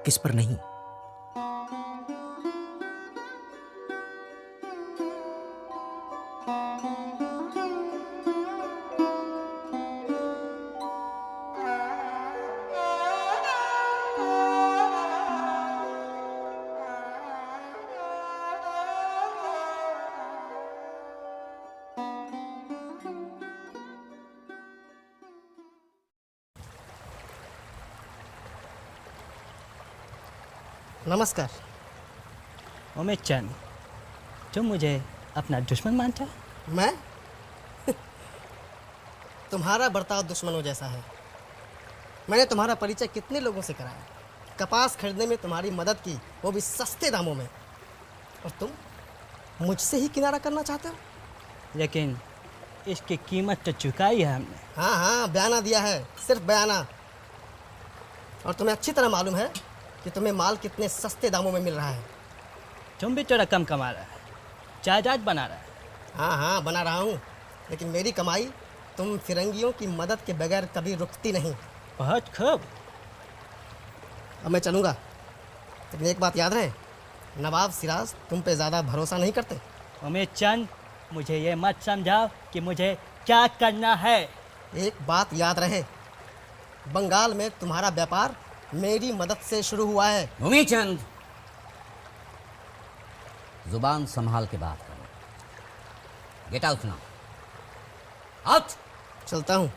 किस पर नहीं। नमस्कार। उमेद चंद, तुम मुझे अपना दुश्मन मानता? मैं? तुम्हारा बर्ताव दुश्मनों जैसा है। मैंने तुम्हारा परिचय कितने लोगों से कराया, कपास खरीदने में तुम्हारी मदद की, वो भी सस्ते दामों में, और तुम मुझसे ही किनारा करना चाहते हो? लेकिन इसकी कीमत तो चुकाई है हमने। हाँ हाँ, बयाना दिया है, सिर्फ बयाना। और तुम्हें अच्छी तरह मालूम है कि तुम्हें माल कितने सस्ते दामों में मिल रहा है। तुम भी तो रकम कमा रहा है, जायदाद बना रहा है। हाँ हाँ, बना रहा हूँ, लेकिन मेरी कमाई तुम फिरंगियों की मदद के बगैर कभी रुकती नहीं। बहुत खूब। अब मैं चलूँगा, लेकिन एक बात याद रहे, नवाब सिराज तुम पे ज़्यादा भरोसा नहीं करते। उमेद चंद, मुझे ये मत समझाओ कि मुझे क्या करना है। एक बात याद रहे, बंगाल में तुम्हारा व्यापार मेरी मदद से शुरू हुआ है। उमेद चंद, जुबान संभाल के बात करो। Get out now. आउट। चलता हूँ।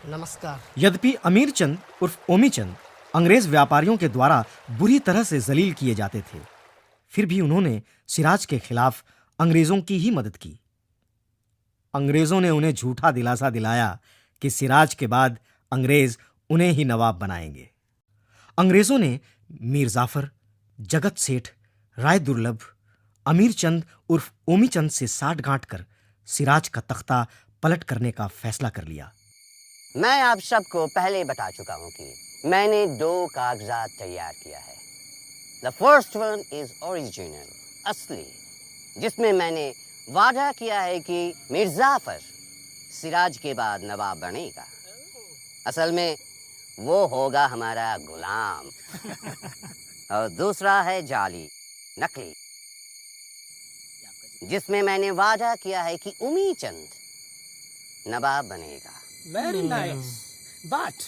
नमस्कार। यद्यपि अमीर चंद उर्फ ओमी चंद अंग्रेज व्यापारियों के द्वारा बुरी तरह से जलील किए जाते थे, फिर भी उन्होंने सिराज के खिलाफ अंग्रेजों की ही मदद की। अंग्रेजों ने उन्हें झूठा दिलासा दिलाया कि सिराज के बाद अंग्रेज उन्हें ही नवाब बनाएंगे। अंग्रेजों ने मीर जाफर, जगत सेठ, राय दुर्लभ, अमीर चंद उर्फ ओमी चंद से साठ गांठ कर सिराज का तख्ता पलट करने का फैसला कर लिया। मैं आप सबको पहले बता चुका हूं कि मैंने 2 कागजात तैयार किया है। The first one is original, असली, जिसमें मैंने वादा किया है कि मीर जाफर सिराज के बाद नवाब बनेगा। असल में वो होगा हमारा गुलाम। और दूसरा है जाली, नकली, जिसमें मैंने वादा किया है कि उमीद चंद नवाब बनेगा। Very nice. बट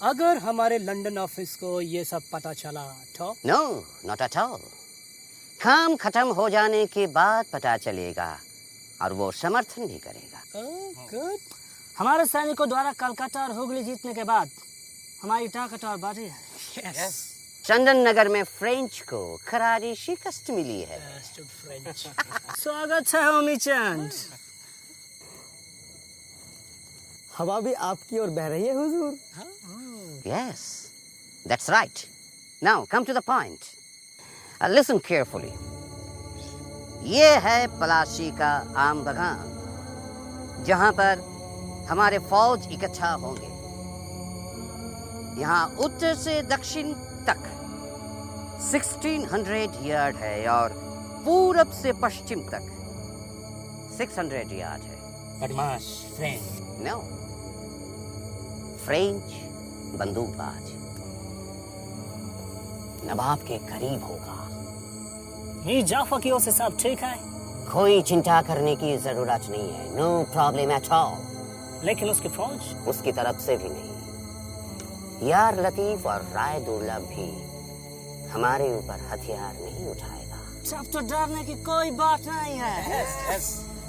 अगर हमारे लंदन ऑफिस को ये सब पता चला तो? No, not at all. काम खत्म हो जाने के बाद पता चलेगा और वो समर्थन भी करेगा। गुड। हमारे सैनिकों द्वारा कलकत्ता और हुगली जीतने के बाद हमारी ताकत और बढ़ी है। Yes. चंदन नगर में फ्रेंच को करारी शिकस्त मिली है। स्वागत है ओमी चंद। हवा भी आपकी ओर बह रही है हुजूर। Yes, that's right. Now come to the point. Listen carefully. ये है पलाशी का आम बगान, जहाँ पर हमारे फौज इकट्ठा होंगे। यहाँ उत्तर से दक्षिण तक 1600 यार्ड है और पूरब से पश्चिम तक 600 यार्ड है। बदमाश फ्रेंच। नो, फ्रेंच बंदूकबाज नवाब के करीब होगा। मीर जाफर की ओर से सब ठीक है? कोई चिंता करने की जरूरत नहीं है। No problem at all. लेकिन उसकी फौज? उसकी तरफ से भी नहीं। यार लतीफ और राय दुर्लभ भी हमारे ऊपर हथियार नहीं उठाएगा। सब तो डरने की कोई बात नहीं है।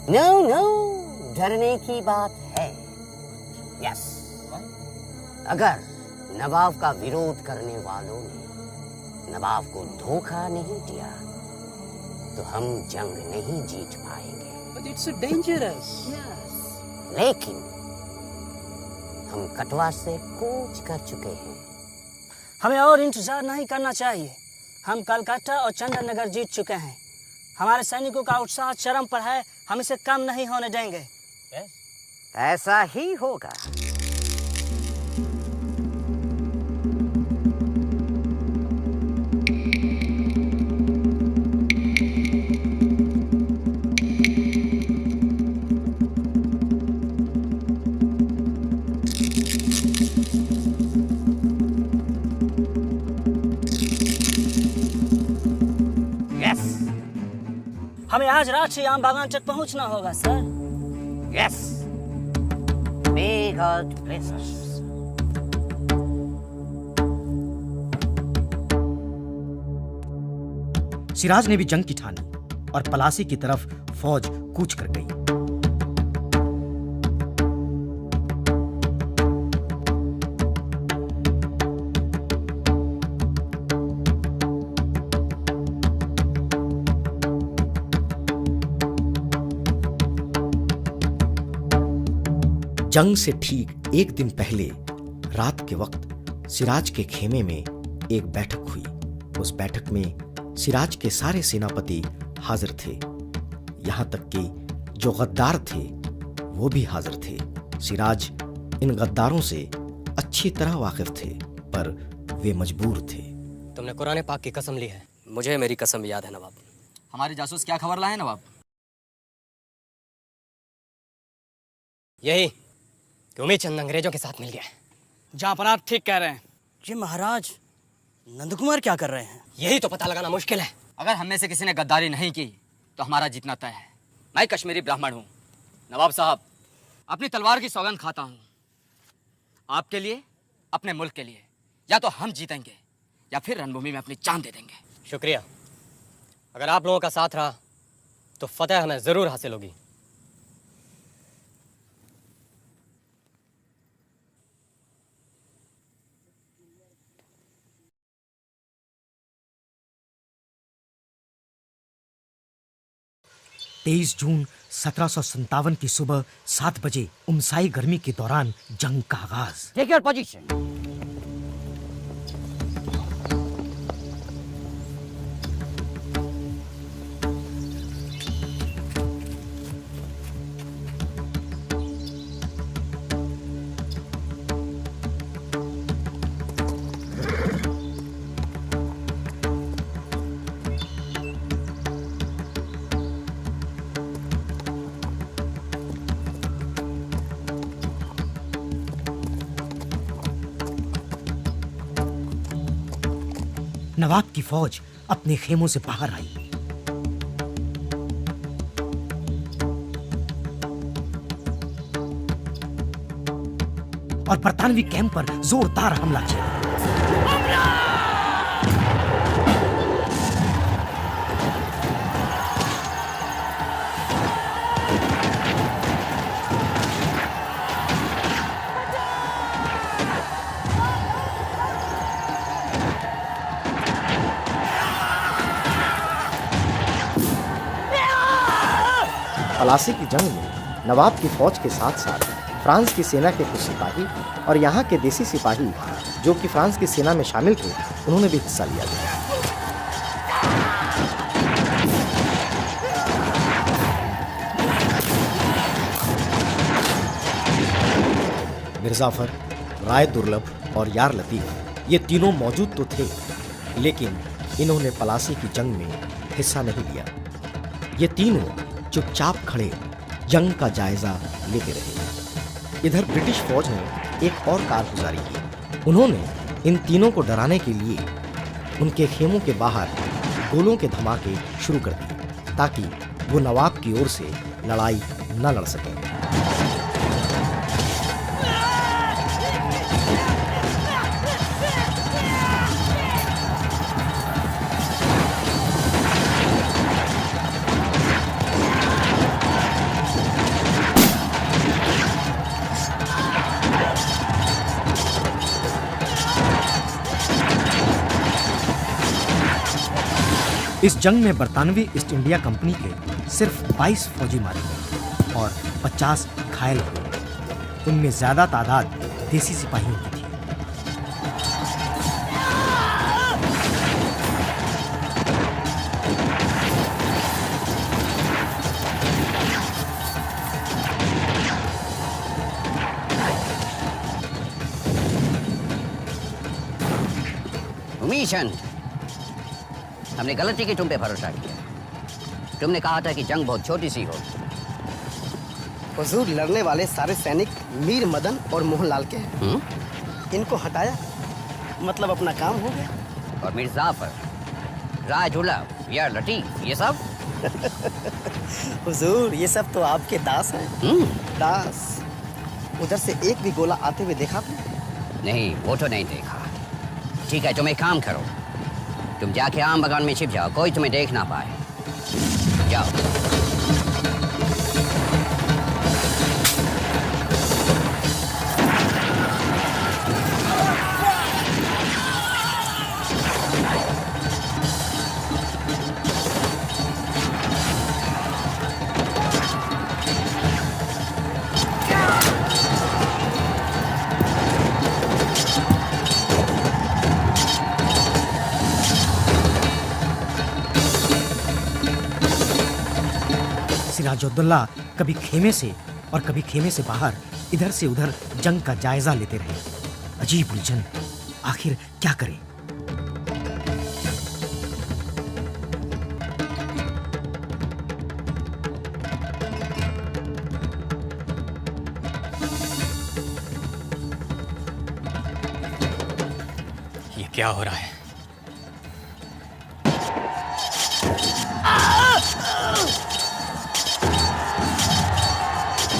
नो नो, डरने की बात है। यस, अगर नवाब का विरोध करने वालों ने नवाब को धोखा नहीं दिया तो हम जंग नहीं जीत पाएंगे। But it's so dangerous. लेकिन हम कटवा से कूच कर चुके हैं। हमें और इंतजार नहीं करना चाहिए। हम कलकत्ता और चंदन नगर जीत चुके हैं। हमारे सैनिकों का उत्साह चरम पर है। हम इसे कम नहीं होने देंगे। ऐसा ही होगा। हमें आज रात ही आम बागान तक पहुंचना होगा sir. Yes, may God bless us. Siraj ने भी जंग की ठानी और पलासी की तरफ फौज कूच कर गई। जंग से ठीक एक दिन पहले रात के वक्त सिराज के खेमे में एक बैठक हुई। उस बैठक में सिराज के सारे सेनापति हाजिर थे, यहां तक कि जो गद्दार थे वो भी हाजिर थे। सिराज इन गद्दारों से अच्छी तरह वाकिफ थे, पर वे मजबूर थे। तुमने कुरान पाक की कसम ली है। मुझे मेरी कसम याद है नवाब। हमारे जासूस क्या खबर लाए नवाब? यही कि उम्मीद चंद अंग्रेजों के साथ मिल गया है। जहाँ पर आप ठीक कह रहे हैं। ये महाराज नंदकुमार क्या कर रहे हैं? यही तो पता लगाना मुश्किल है। अगर हम में से किसी ने गद्दारी नहीं की तो हमारा जीतना तय है। मैं कश्मीरी ब्राह्मण हूँ नवाब साहब, अपनी तलवार की सौगंध खाता हूँ। आपके लिए, अपने मुल्क के लिए, या तो हम जीतेंगे या फिर रणभूमि में अपनी जान दे देंगे। शुक्रिया। अगर आप लोगों का साथ रहा तो फतेह हमें जरूर हासिल होगी। तेईस जून 1757 की सुबह 7 बजे उमसाई गर्मी के दौरान जंग का आगाज। Take your position. नवाब की फौज अपने खेमों से बाहर आई। और बरतानवी कैंप पर जोरदार हमला किया। पलासी की जंग में नवाब की फौज के साथ साथ फ्रांस की सेना के कुछ सिपाही और यहाँ के देसी सिपाही जो कि फ्रांस की सेना में शामिल थे, उन्होंने भी हिस्सा लिया। मिर्जाफर, राय दुर्लभ और यार लतीफ ये तीनों मौजूद तो थे, लेकिन इन्होंने पलासी की जंग में हिस्सा नहीं लिया। ये तीनों चुपचाप खड़े जंग का जायजा लेते रहे। इधर ब्रिटिश फौज ने एक और कारगुजारी की। उन्होंने इन तीनों को डराने के लिए उनके खेमों के बाहर गोलों के धमाके शुरू कर दिए, ताकि वो नवाब की ओर से लड़ाई न लड़ सकें। इस जंग में बरतानवी ईस्ट इंडिया कंपनी के सिर्फ 22 फौजी मारे गए और 50 घायल हुए। उनमें ज्यादा तादाद देसी सिपाहियों की थी। उमीचंद, हमने गलती की तुम पे भरोसा किया। तुमने कहा था कि जंग बहुत छोटी सी हो। हुजूर, लड़ने वाले सारे सैनिक मीर मदन और मोहनलाल के हैं। इनको हटाया मतलब अपना काम हो गया। और मीर जाफर, राय दुर्लभ, यार लतीफ, ये सब हुजूर, ये सब तो आपके दास हैं। दास। उधर से एक भी गोला आते हुए देखा आपने? नहीं, वो तो नहीं देखा। ठीक है, तुम एक काम करो, तुम जाके आम बागान में छिप जाओ, कोई तुम्हें देख ना पाए। जाओ। सिराजुद्दौला कभी खेमे से और कभी खेमे से बाहर इधर से उधर जंग का जायजा लेते रहे। अजीब उलझन, आखिर क्या करें? ये क्या हो रहा है?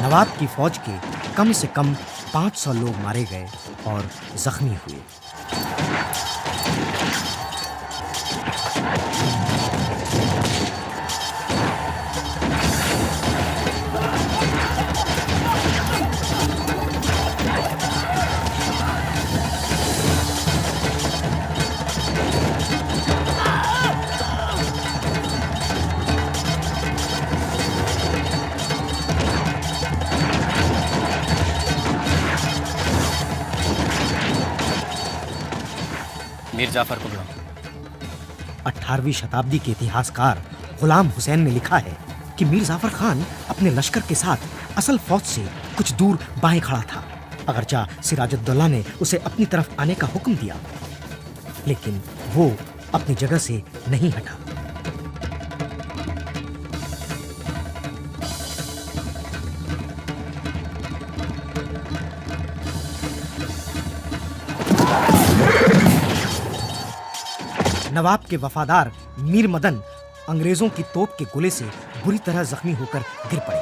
नवाब की फौज के कम से कम 500 लोग मारे गए और जख्मी हुए। मीर जाफर को बुलाओ। 18वीं शताब्दी के इतिहासकार गुलाम हुसैन ने लिखा है कि मीर जाफर खान अपने लश्कर के साथ असल फौज से कुछ दूर बाएं खड़ा था। अगरचा सिराजुद्दौला ने उसे अपनी तरफ आने का हुक्म दिया, लेकिन वो अपनी जगह से नहीं हटा। नवाब के वफादार मीर मदन अंग्रेजों की तोप के गोले से बुरी तरह जख्मी होकर गिर पड़े।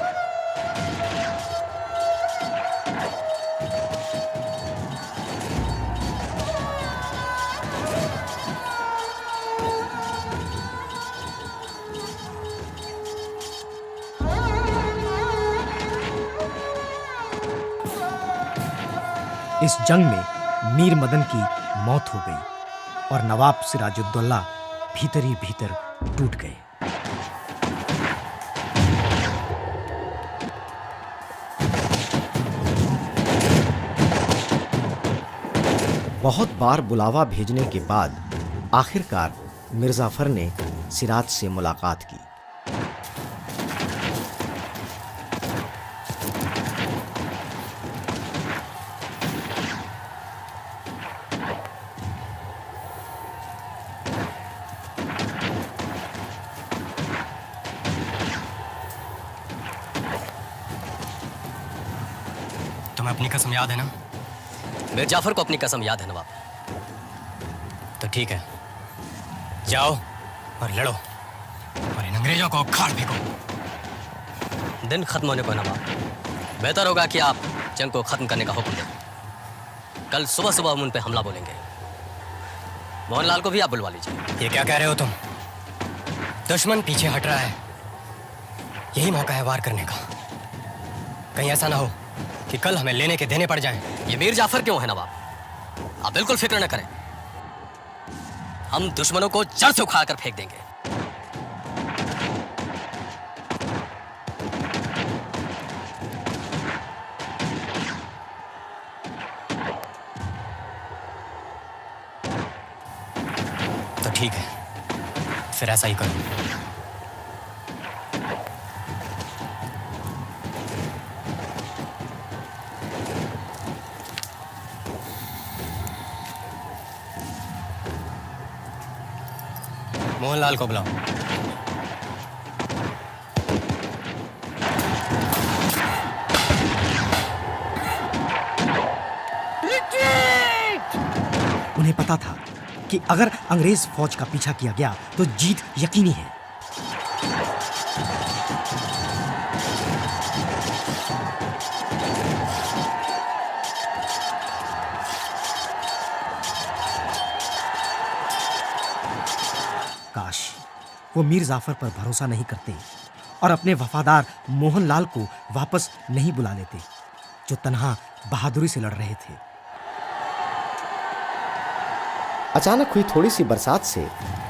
इस जंग में मीर मदन की मौत हो गई और नवाब सिराजुद्दौला भीतर ही भीतर टूट गए। बहुत बार बुलावा भेजने के बाद आखिरकार मिर्जाफर ने सिराज से मुलाकात की। तुम्हें अपनी कसम याद है ना? मीर जाफर को अपनी कसम याद है नवाब। तो ठीक है, जाओ और लड़ो और इन अंग्रेजों को उखाड़ फेंको। दिन खत्म होने को नवाब, बेहतर होगा कि आप जंग को खत्म करने का हुक्म दें। कल सुबह सुबह हम उन पे हमला बोलेंगे। मोहनलाल को भी आप बुलवा लीजिए। ये क्या कह रहे हो तुम? दुश्मन पीछे हट रहा है, यही मौका है वार करने का। कहीं ऐसा ना हो कि कल हमें लेने के देने पड़ जाएं। ये मीर जाफर क्यों है नवाब? आप बिल्कुल फिक्र न करें, हम दुश्मनों को जड़ से उखाड़ कर फेंक देंगे। तो ठीक है, फिर ऐसा ही करो। मोहनलाल को बुलाओ। उन्हें पता था कि अगर अंग्रेज फौज का पीछा किया गया तो जीत यकीनी है। काश वो मीर जाफर पर भरोसा नहीं करते और अपने वफादार मोहनलाल को वापस नहीं बुला लेते, जो तन्हा बहादुरी से लड़ रहे थे। अचानक हुई थोड़ी सी बरसात से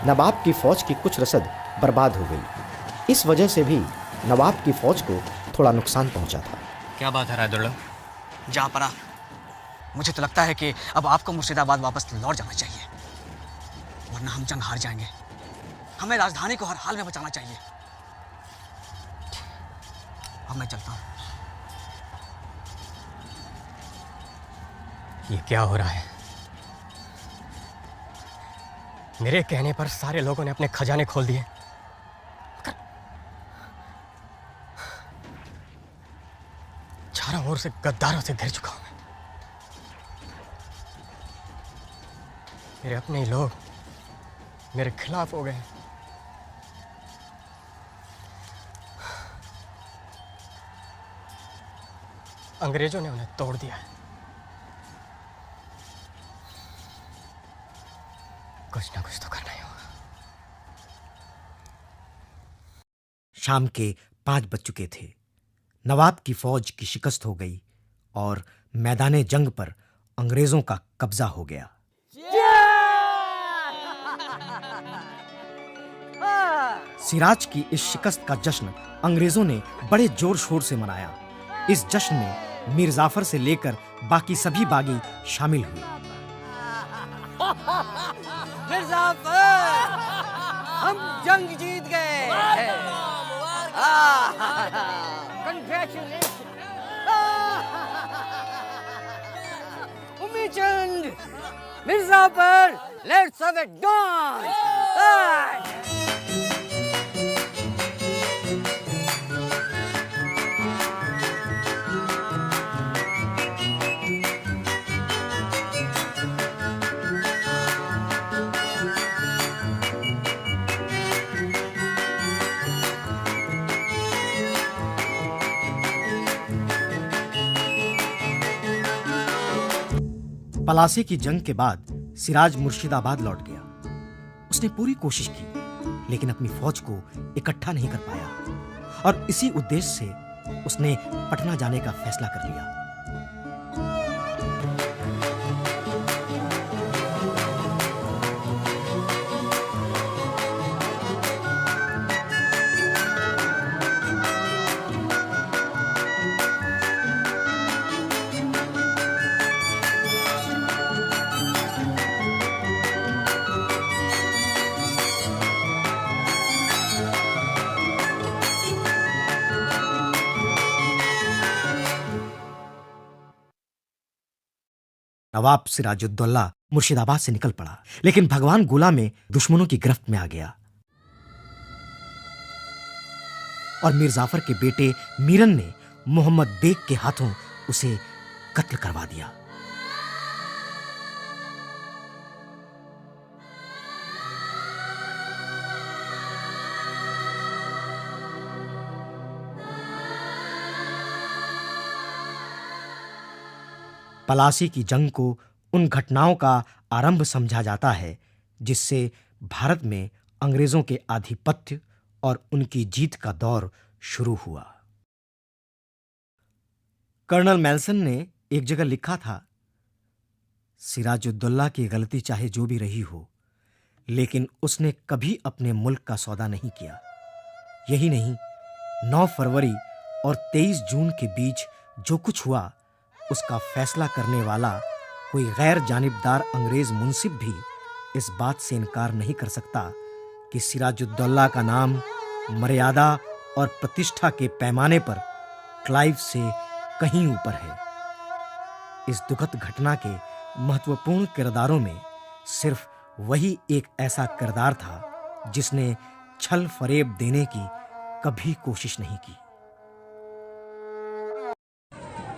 नवाब की फौज की कुछ रसद बर्बाद हो गई। इस वजह से भी नवाब की फौज को थोड़ा नुकसान पहुंचा था। क्या बात है रायदुल्ला? जहाँपना, मुझे तो लगता है कि अब आपको मुर्शिदाबाद वापस लौट जाना चाहिए, वरना हम जंग हार जाएंगे। हमें राजधानी को हर हाल में बचाना चाहिए। अब मैं चलता हूँ। ये क्या हो रहा है? मेरे कहने पर सारे लोगों ने अपने खजाने खोल दिए। चारों ओर से गद्दारों से घिर चुका हूं मैं। मेरे अपने ही लोग मेरे खिलाफ हो गए हैं। अंग्रेजों ने उन्हें तोड़ दिया है। कुछ ना कुछ तो करना ही होगा। शाम के 5 बज चुके थे। नवाब की फौज की शिकस्त हो गई और मैदाने जंग पर अंग्रेजों का कब्जा हो गया। सिराज की इस शिकस्त का जश्न अंग्रेजों ने बड़े जोर शोर से मनाया। इस जश्न में मीर जाफर से लेकर बाकी सभी बागी शामिल हुए। मीर जाफर, हम जंग जीत गए। Congratulations! उम्मीद चंद, Mir Jafar, let's have a dance! Palasi की जंग के बाद सिराज मुर्शिदाबाद लौट गया। उसने पूरी कोशिश की लेकिन अपनी फौज को इकट्ठा नहीं कर पाया और इसी उद्देश्य से उसने पटना जाने का फैसला कर लिया। नवाब सिराजुद्दौला मुर्शिदाबाद से निकल पड़ा लेकिन भगवान गोला में दुश्मनों की गिरफ्त में आ गया और मीर जाफर के बेटे मीरन ने मोहम्मद बेग के हाथों उसे कत्ल करवा दिया। पलासी की जंग को उन घटनाओं का आरंभ समझा जाता है जिससे भारत में अंग्रेजों के आधिपत्य और उनकी जीत का दौर शुरू हुआ। कर्नल मेल्सन ने एक जगह लिखा था, सिराजुद्दौला की गलती चाहे जो भी रही हो लेकिन उसने कभी अपने मुल्क का सौदा नहीं किया। यही नहीं, 9 फरवरी और 23 जून के बीच जो कुछ हुआ उसका फैसला करने वाला कोई गैर जानिबदार अंग्रेज मुंसिफ भी इस बात से इनकार नहीं कर सकता कि सिराजुद्दौला का नाम मर्यादा और प्रतिष्ठा के पैमाने पर क्लाइव से कहीं ऊपर है। इस दुखद घटना के महत्वपूर्ण किरदारों में सिर्फ वही एक ऐसा किरदार था जिसने छल फरेब देने की कभी कोशिश नहीं की।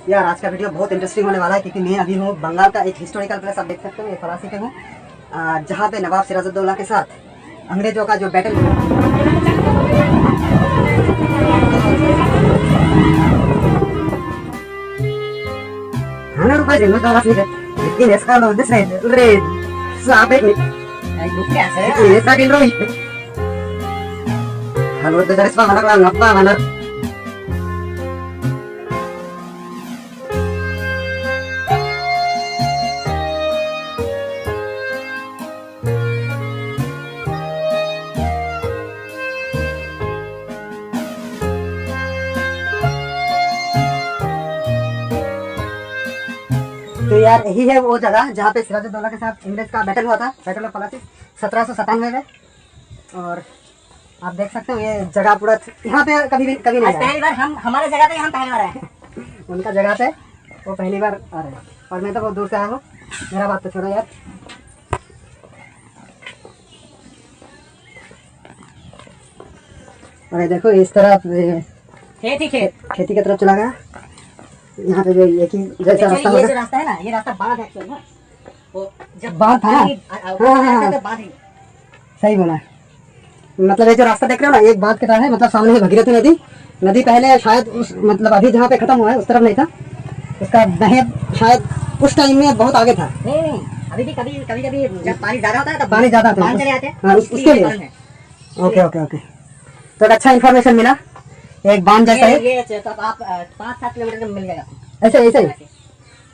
यार आज का वीडियो बहुत इंटरेस्टिंग होने वाला है क्योंकि मैं अभी हूँ बंगाल का एक हिस्टोरिकल प्लेस, आप देख सकते हो, ये पलासी पे हूँ, जहाँ पे नवाब सिराजुद्दौला के साथ अंग्रेजों का जो बैटल लेकिन इसका तो यार यही है वो जगह जहाँ पे सिराजुद्दौला के साथ इंग्रेज का बैटल हुआ था, बैटल ऑफ पलासी 1797 में। और आप देख सकते हो ये जगह पूरा यहाँ पे कभी नहीं आए। पहली बार हम हमारे जगह पे हम पहले बार आए। उनका जगह पे वो पहली बार आ रहे हैं और मैं तो बहुत दूर से आया हूँ। मेरा बात तो छोड़ो यार। और देखो इस तरफ खेती की तरफ चला गया। यहाँ पे जो एक ही जैसा रास्ता ये जो रास्ता है ना, ये रास्ता बांध है एक्चुअली ना। वो जब बांध था ना? हाँ। सही बोला। मतलब ये जो रास्ता देख रहे हो ना, एक बांध की तरह है। मतलब सामने भगीरथी नदी पहले शायद उस मतलब अभी जहाँ पे खत्म हुआ है उस तरफ नहीं था। उसका दहेज शायद उस टाइम में बहुत आगे था। नहीं, अभी भी कभी जब पानी ज्यादा होता है तब पानी ज्यादा था, चले आते हैं। हाँ, उसके लिए। ओके तो अच्छा इन्फॉर्मेशन मिला। एक बांध जैसा है ये तो आप 5-7 किलोमीटर में मिल जाएगा। ऐसे ही।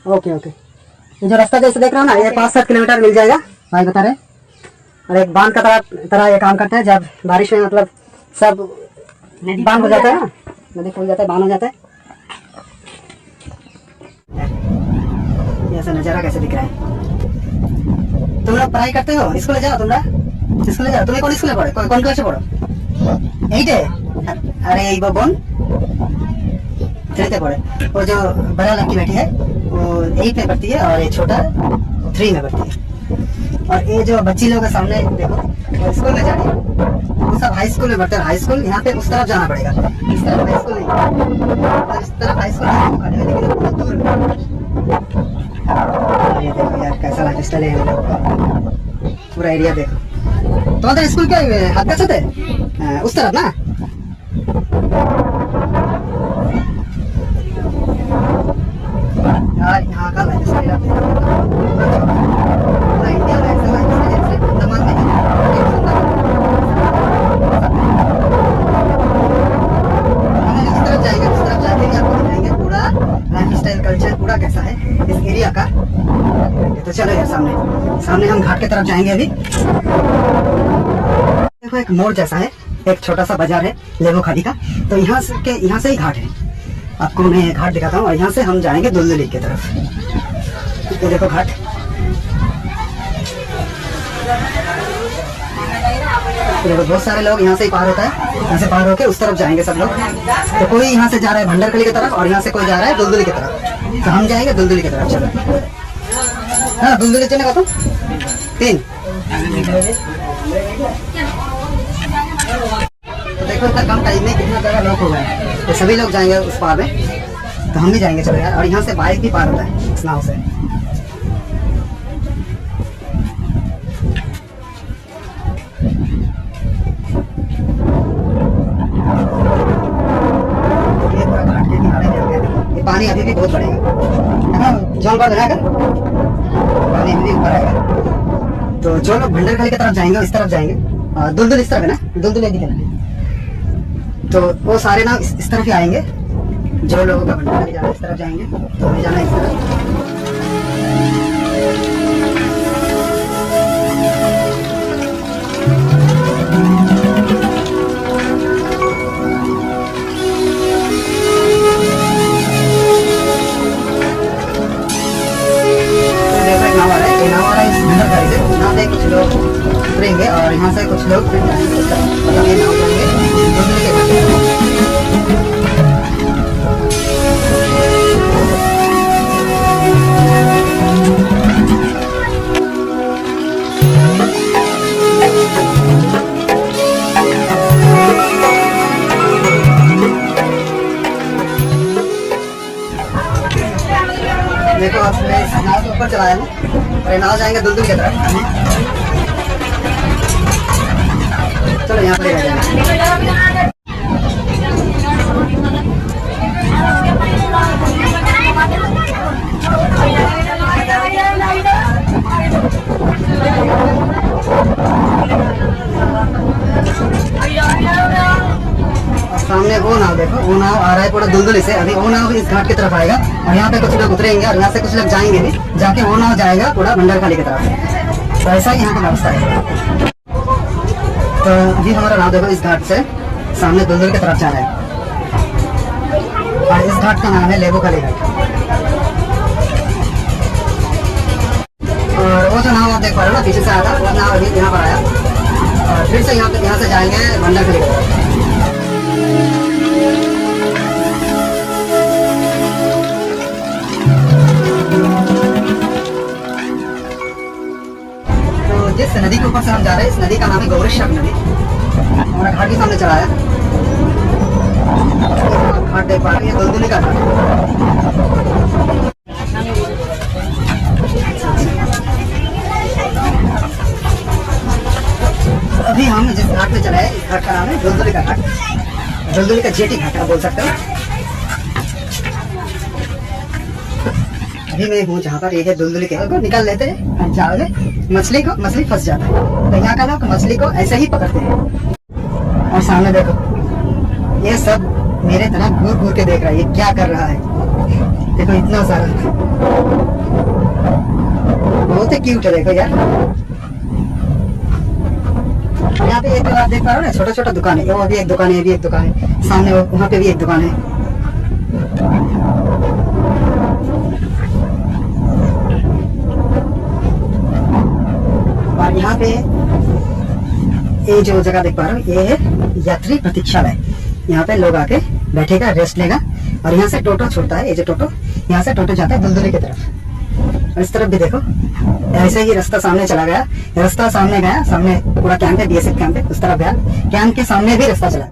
ओके ये जो रास्ता जैसे देख रहे हो ना, ये 5-7 किलोमीटर मिल जाएगा भाई बता रहे। और एक बांध का तरह ये काम करता है। जब बारिश में मतलब सब बांध हो जाता है ना, नदी खुल जाता है, बांध हो जाता है। ऐसा नजारा कैसे दिख रहा है। तुम लोग पढ़ाई करते हो, स्कूल जाओ। तुम्हें कौन स्कूल पढ़े, कौन क्लास पढ़ो? 8 अरे ये बोन 3 पढ़े। वो जो बड़ा लड़की बैठी है वो 8 में पढ़ती है और ये छोटा 3 में पढ़ती है। और ये जो बच्ची लोग है सामने देखो, वो स्कूल में जा रही है। वो सब हाई स्कूल में पढ़ते हैं। हाई स्कूल यहाँ पे उस तरफ जाना पड़ेगा। इस तरफ हाई स्कूल नहीं, इस तरफ हाई स्कूल नहीं, लेकिन बहुत दूर। ये देखो यार कैसा लाइफ स्टाइल है पूरा एरिया देखो। तुम्हारा स्कूल क्या हाथ का साथ है उस तरफ ना? यार यहाँ का लाइफ स्टाइल आप देखो, इंडिया में ऐसा लाइफ स्टाइल जैसे अंडमान में है। इस तरफ जाएंगे, उस तरफ जाके भी आपको दिखाएंगे पूरा लाइफ स्टाइल कल्चर पूरा कैसा है इस एरिया का। तो चलो यार सामने हम घाट की तरफ जाएंगे अभी। देखो एक मोड़ जैसा है, एक छोटा सा बाजार है लेबो खाड़ी का। तो यहाँ से ही घाट है। आपको मैं घाट दिखाता हूँ और यहाँ से हम जाएंगे दुलदुली की तरफ। ये देखो घाट। देखो बहुत सारे लोग यहाँ से ही पार होता है। यहाँ से पार होके उस तरफ जाएंगे सब लोग। तो कोई यहाँ से जा रहा है भंडारकली की तरफ और यहाँ से कोई जा रहा है दुलदुली की तरफ। तो हम जाएंगे दुलदुली की तरफ। चलो हाँ, दुलदुली चलेगा तुम 3। तो देखो इतना कम टाइम में कितना ज़्यादा लोग हो गए। तो सभी लोग जाएंगे उस पार में, तो हम भी जाएंगे। चलो यार। और यहाँ से बाइक भी पार होता है इस नाव से। ये पूरा घाट के किनारे में हो गया। ये पानी अभी भी बहुत बढ़ेगा है ना? जौन बार बनाकर पानी अभी भी ऊपर आएगा। तो जो लोग भंडारकली की तरफ जाएंगे इस तरफ जाएंगे। दुलदुल इस तरफ है ना, दुलदुल दिखना। तो वो सारे ना इस तरफ ही आएंगे। जो लोगों का भंडारकली जाना इस तरफ जाएंगे, तो हमें जाना इस तरफ। यहाँ से कुछ लोग उतरेंगे और यहाँ से कुछ लोग मतलब ये नाव जाएंगे दुलदुली के घाट। देखो अब मैं इस नाव के ऊपर चलाया हूँ और नाव जाएंगे दुलदुल की तरफ। चलो यहाँ पर जाएंगे। सामने वो नाव देखो, वो नाव आ रहा है पूरा दुलदुली से। अभी वो नाव इस घाट की तरफ आएगा और यहाँ पे कुछ लोग उतरेंगे और यहाँ से कुछ लोग जाएंगे भी, जाके वो नाव जाएगा पूरा भंडारकली की तरफ। तो ऐसा ही यहाँ का व्यवस्था है। तो अभी हमारा नाव देखो इस घाट से सामने दुलदुली की तरफ जा रहा है और इस घाट का नाम है लेबो खाड़ी घाट। और वो जो नाव आप देख पा रहे हो ना पीछे से आया था, वो नाव अभी यहाँ पर आया और फिर से यहाँ से जाएंगे भंडारखली की तरफ। तो जिस नदी के ऊपर से हम जा रहे हैं, इस नदी का नाम है गौरीशंकर नदी। हमारा घाट के सामने चला है, घाट देख पा रहे हैं, दुलदुली का घाट। अभी हम जिस घाट पे चला है, इस घाट का नाम है दुलदुली का घाट। दुलदुली का जेटी घाट आप बोल सकते हो। अभी मैं हूँ जहाँ पर, ये है दुलदुली के को निकाल लेते हैं जाल में, मछली फंस जाता है। तो यहाँ का लोग मछली को ऐसे ही पकड़ते हैं। और सामने देखो, ये सब मेरे तरफ घूर घूर के देख रहा है, ये क्या कर रहा है। देखो इतना सारा, बहुत ही क्यूट है। देखो यार, यहाँ पे एक आप देख पा रहे हो ना, छोटा छोटा दुकान है। वो अभी एक दुकान है, अभी एक दुकान है, सामने वहाँ पे भी एक दुकान है। और यहाँ पे ये जो जगह देख पा रहे हो, ये है यात्री प्रतीक्षालय। यहाँ पे लोग आके बैठेगा, रेस्ट लेगा। और यहाँ से टोटो छूटता है, ये जो टोटो, यहाँ से टोटो जाता है दुलदुली की तरफ। और इस तरफ भी देखो, ऐसे ही रास्ता सामने चला गया, रास्ता सामने गया, सामने पूरा कैंप है, BSF कैंप है, उस तरफ गया, कैंप के सामने भी रास्ता चला।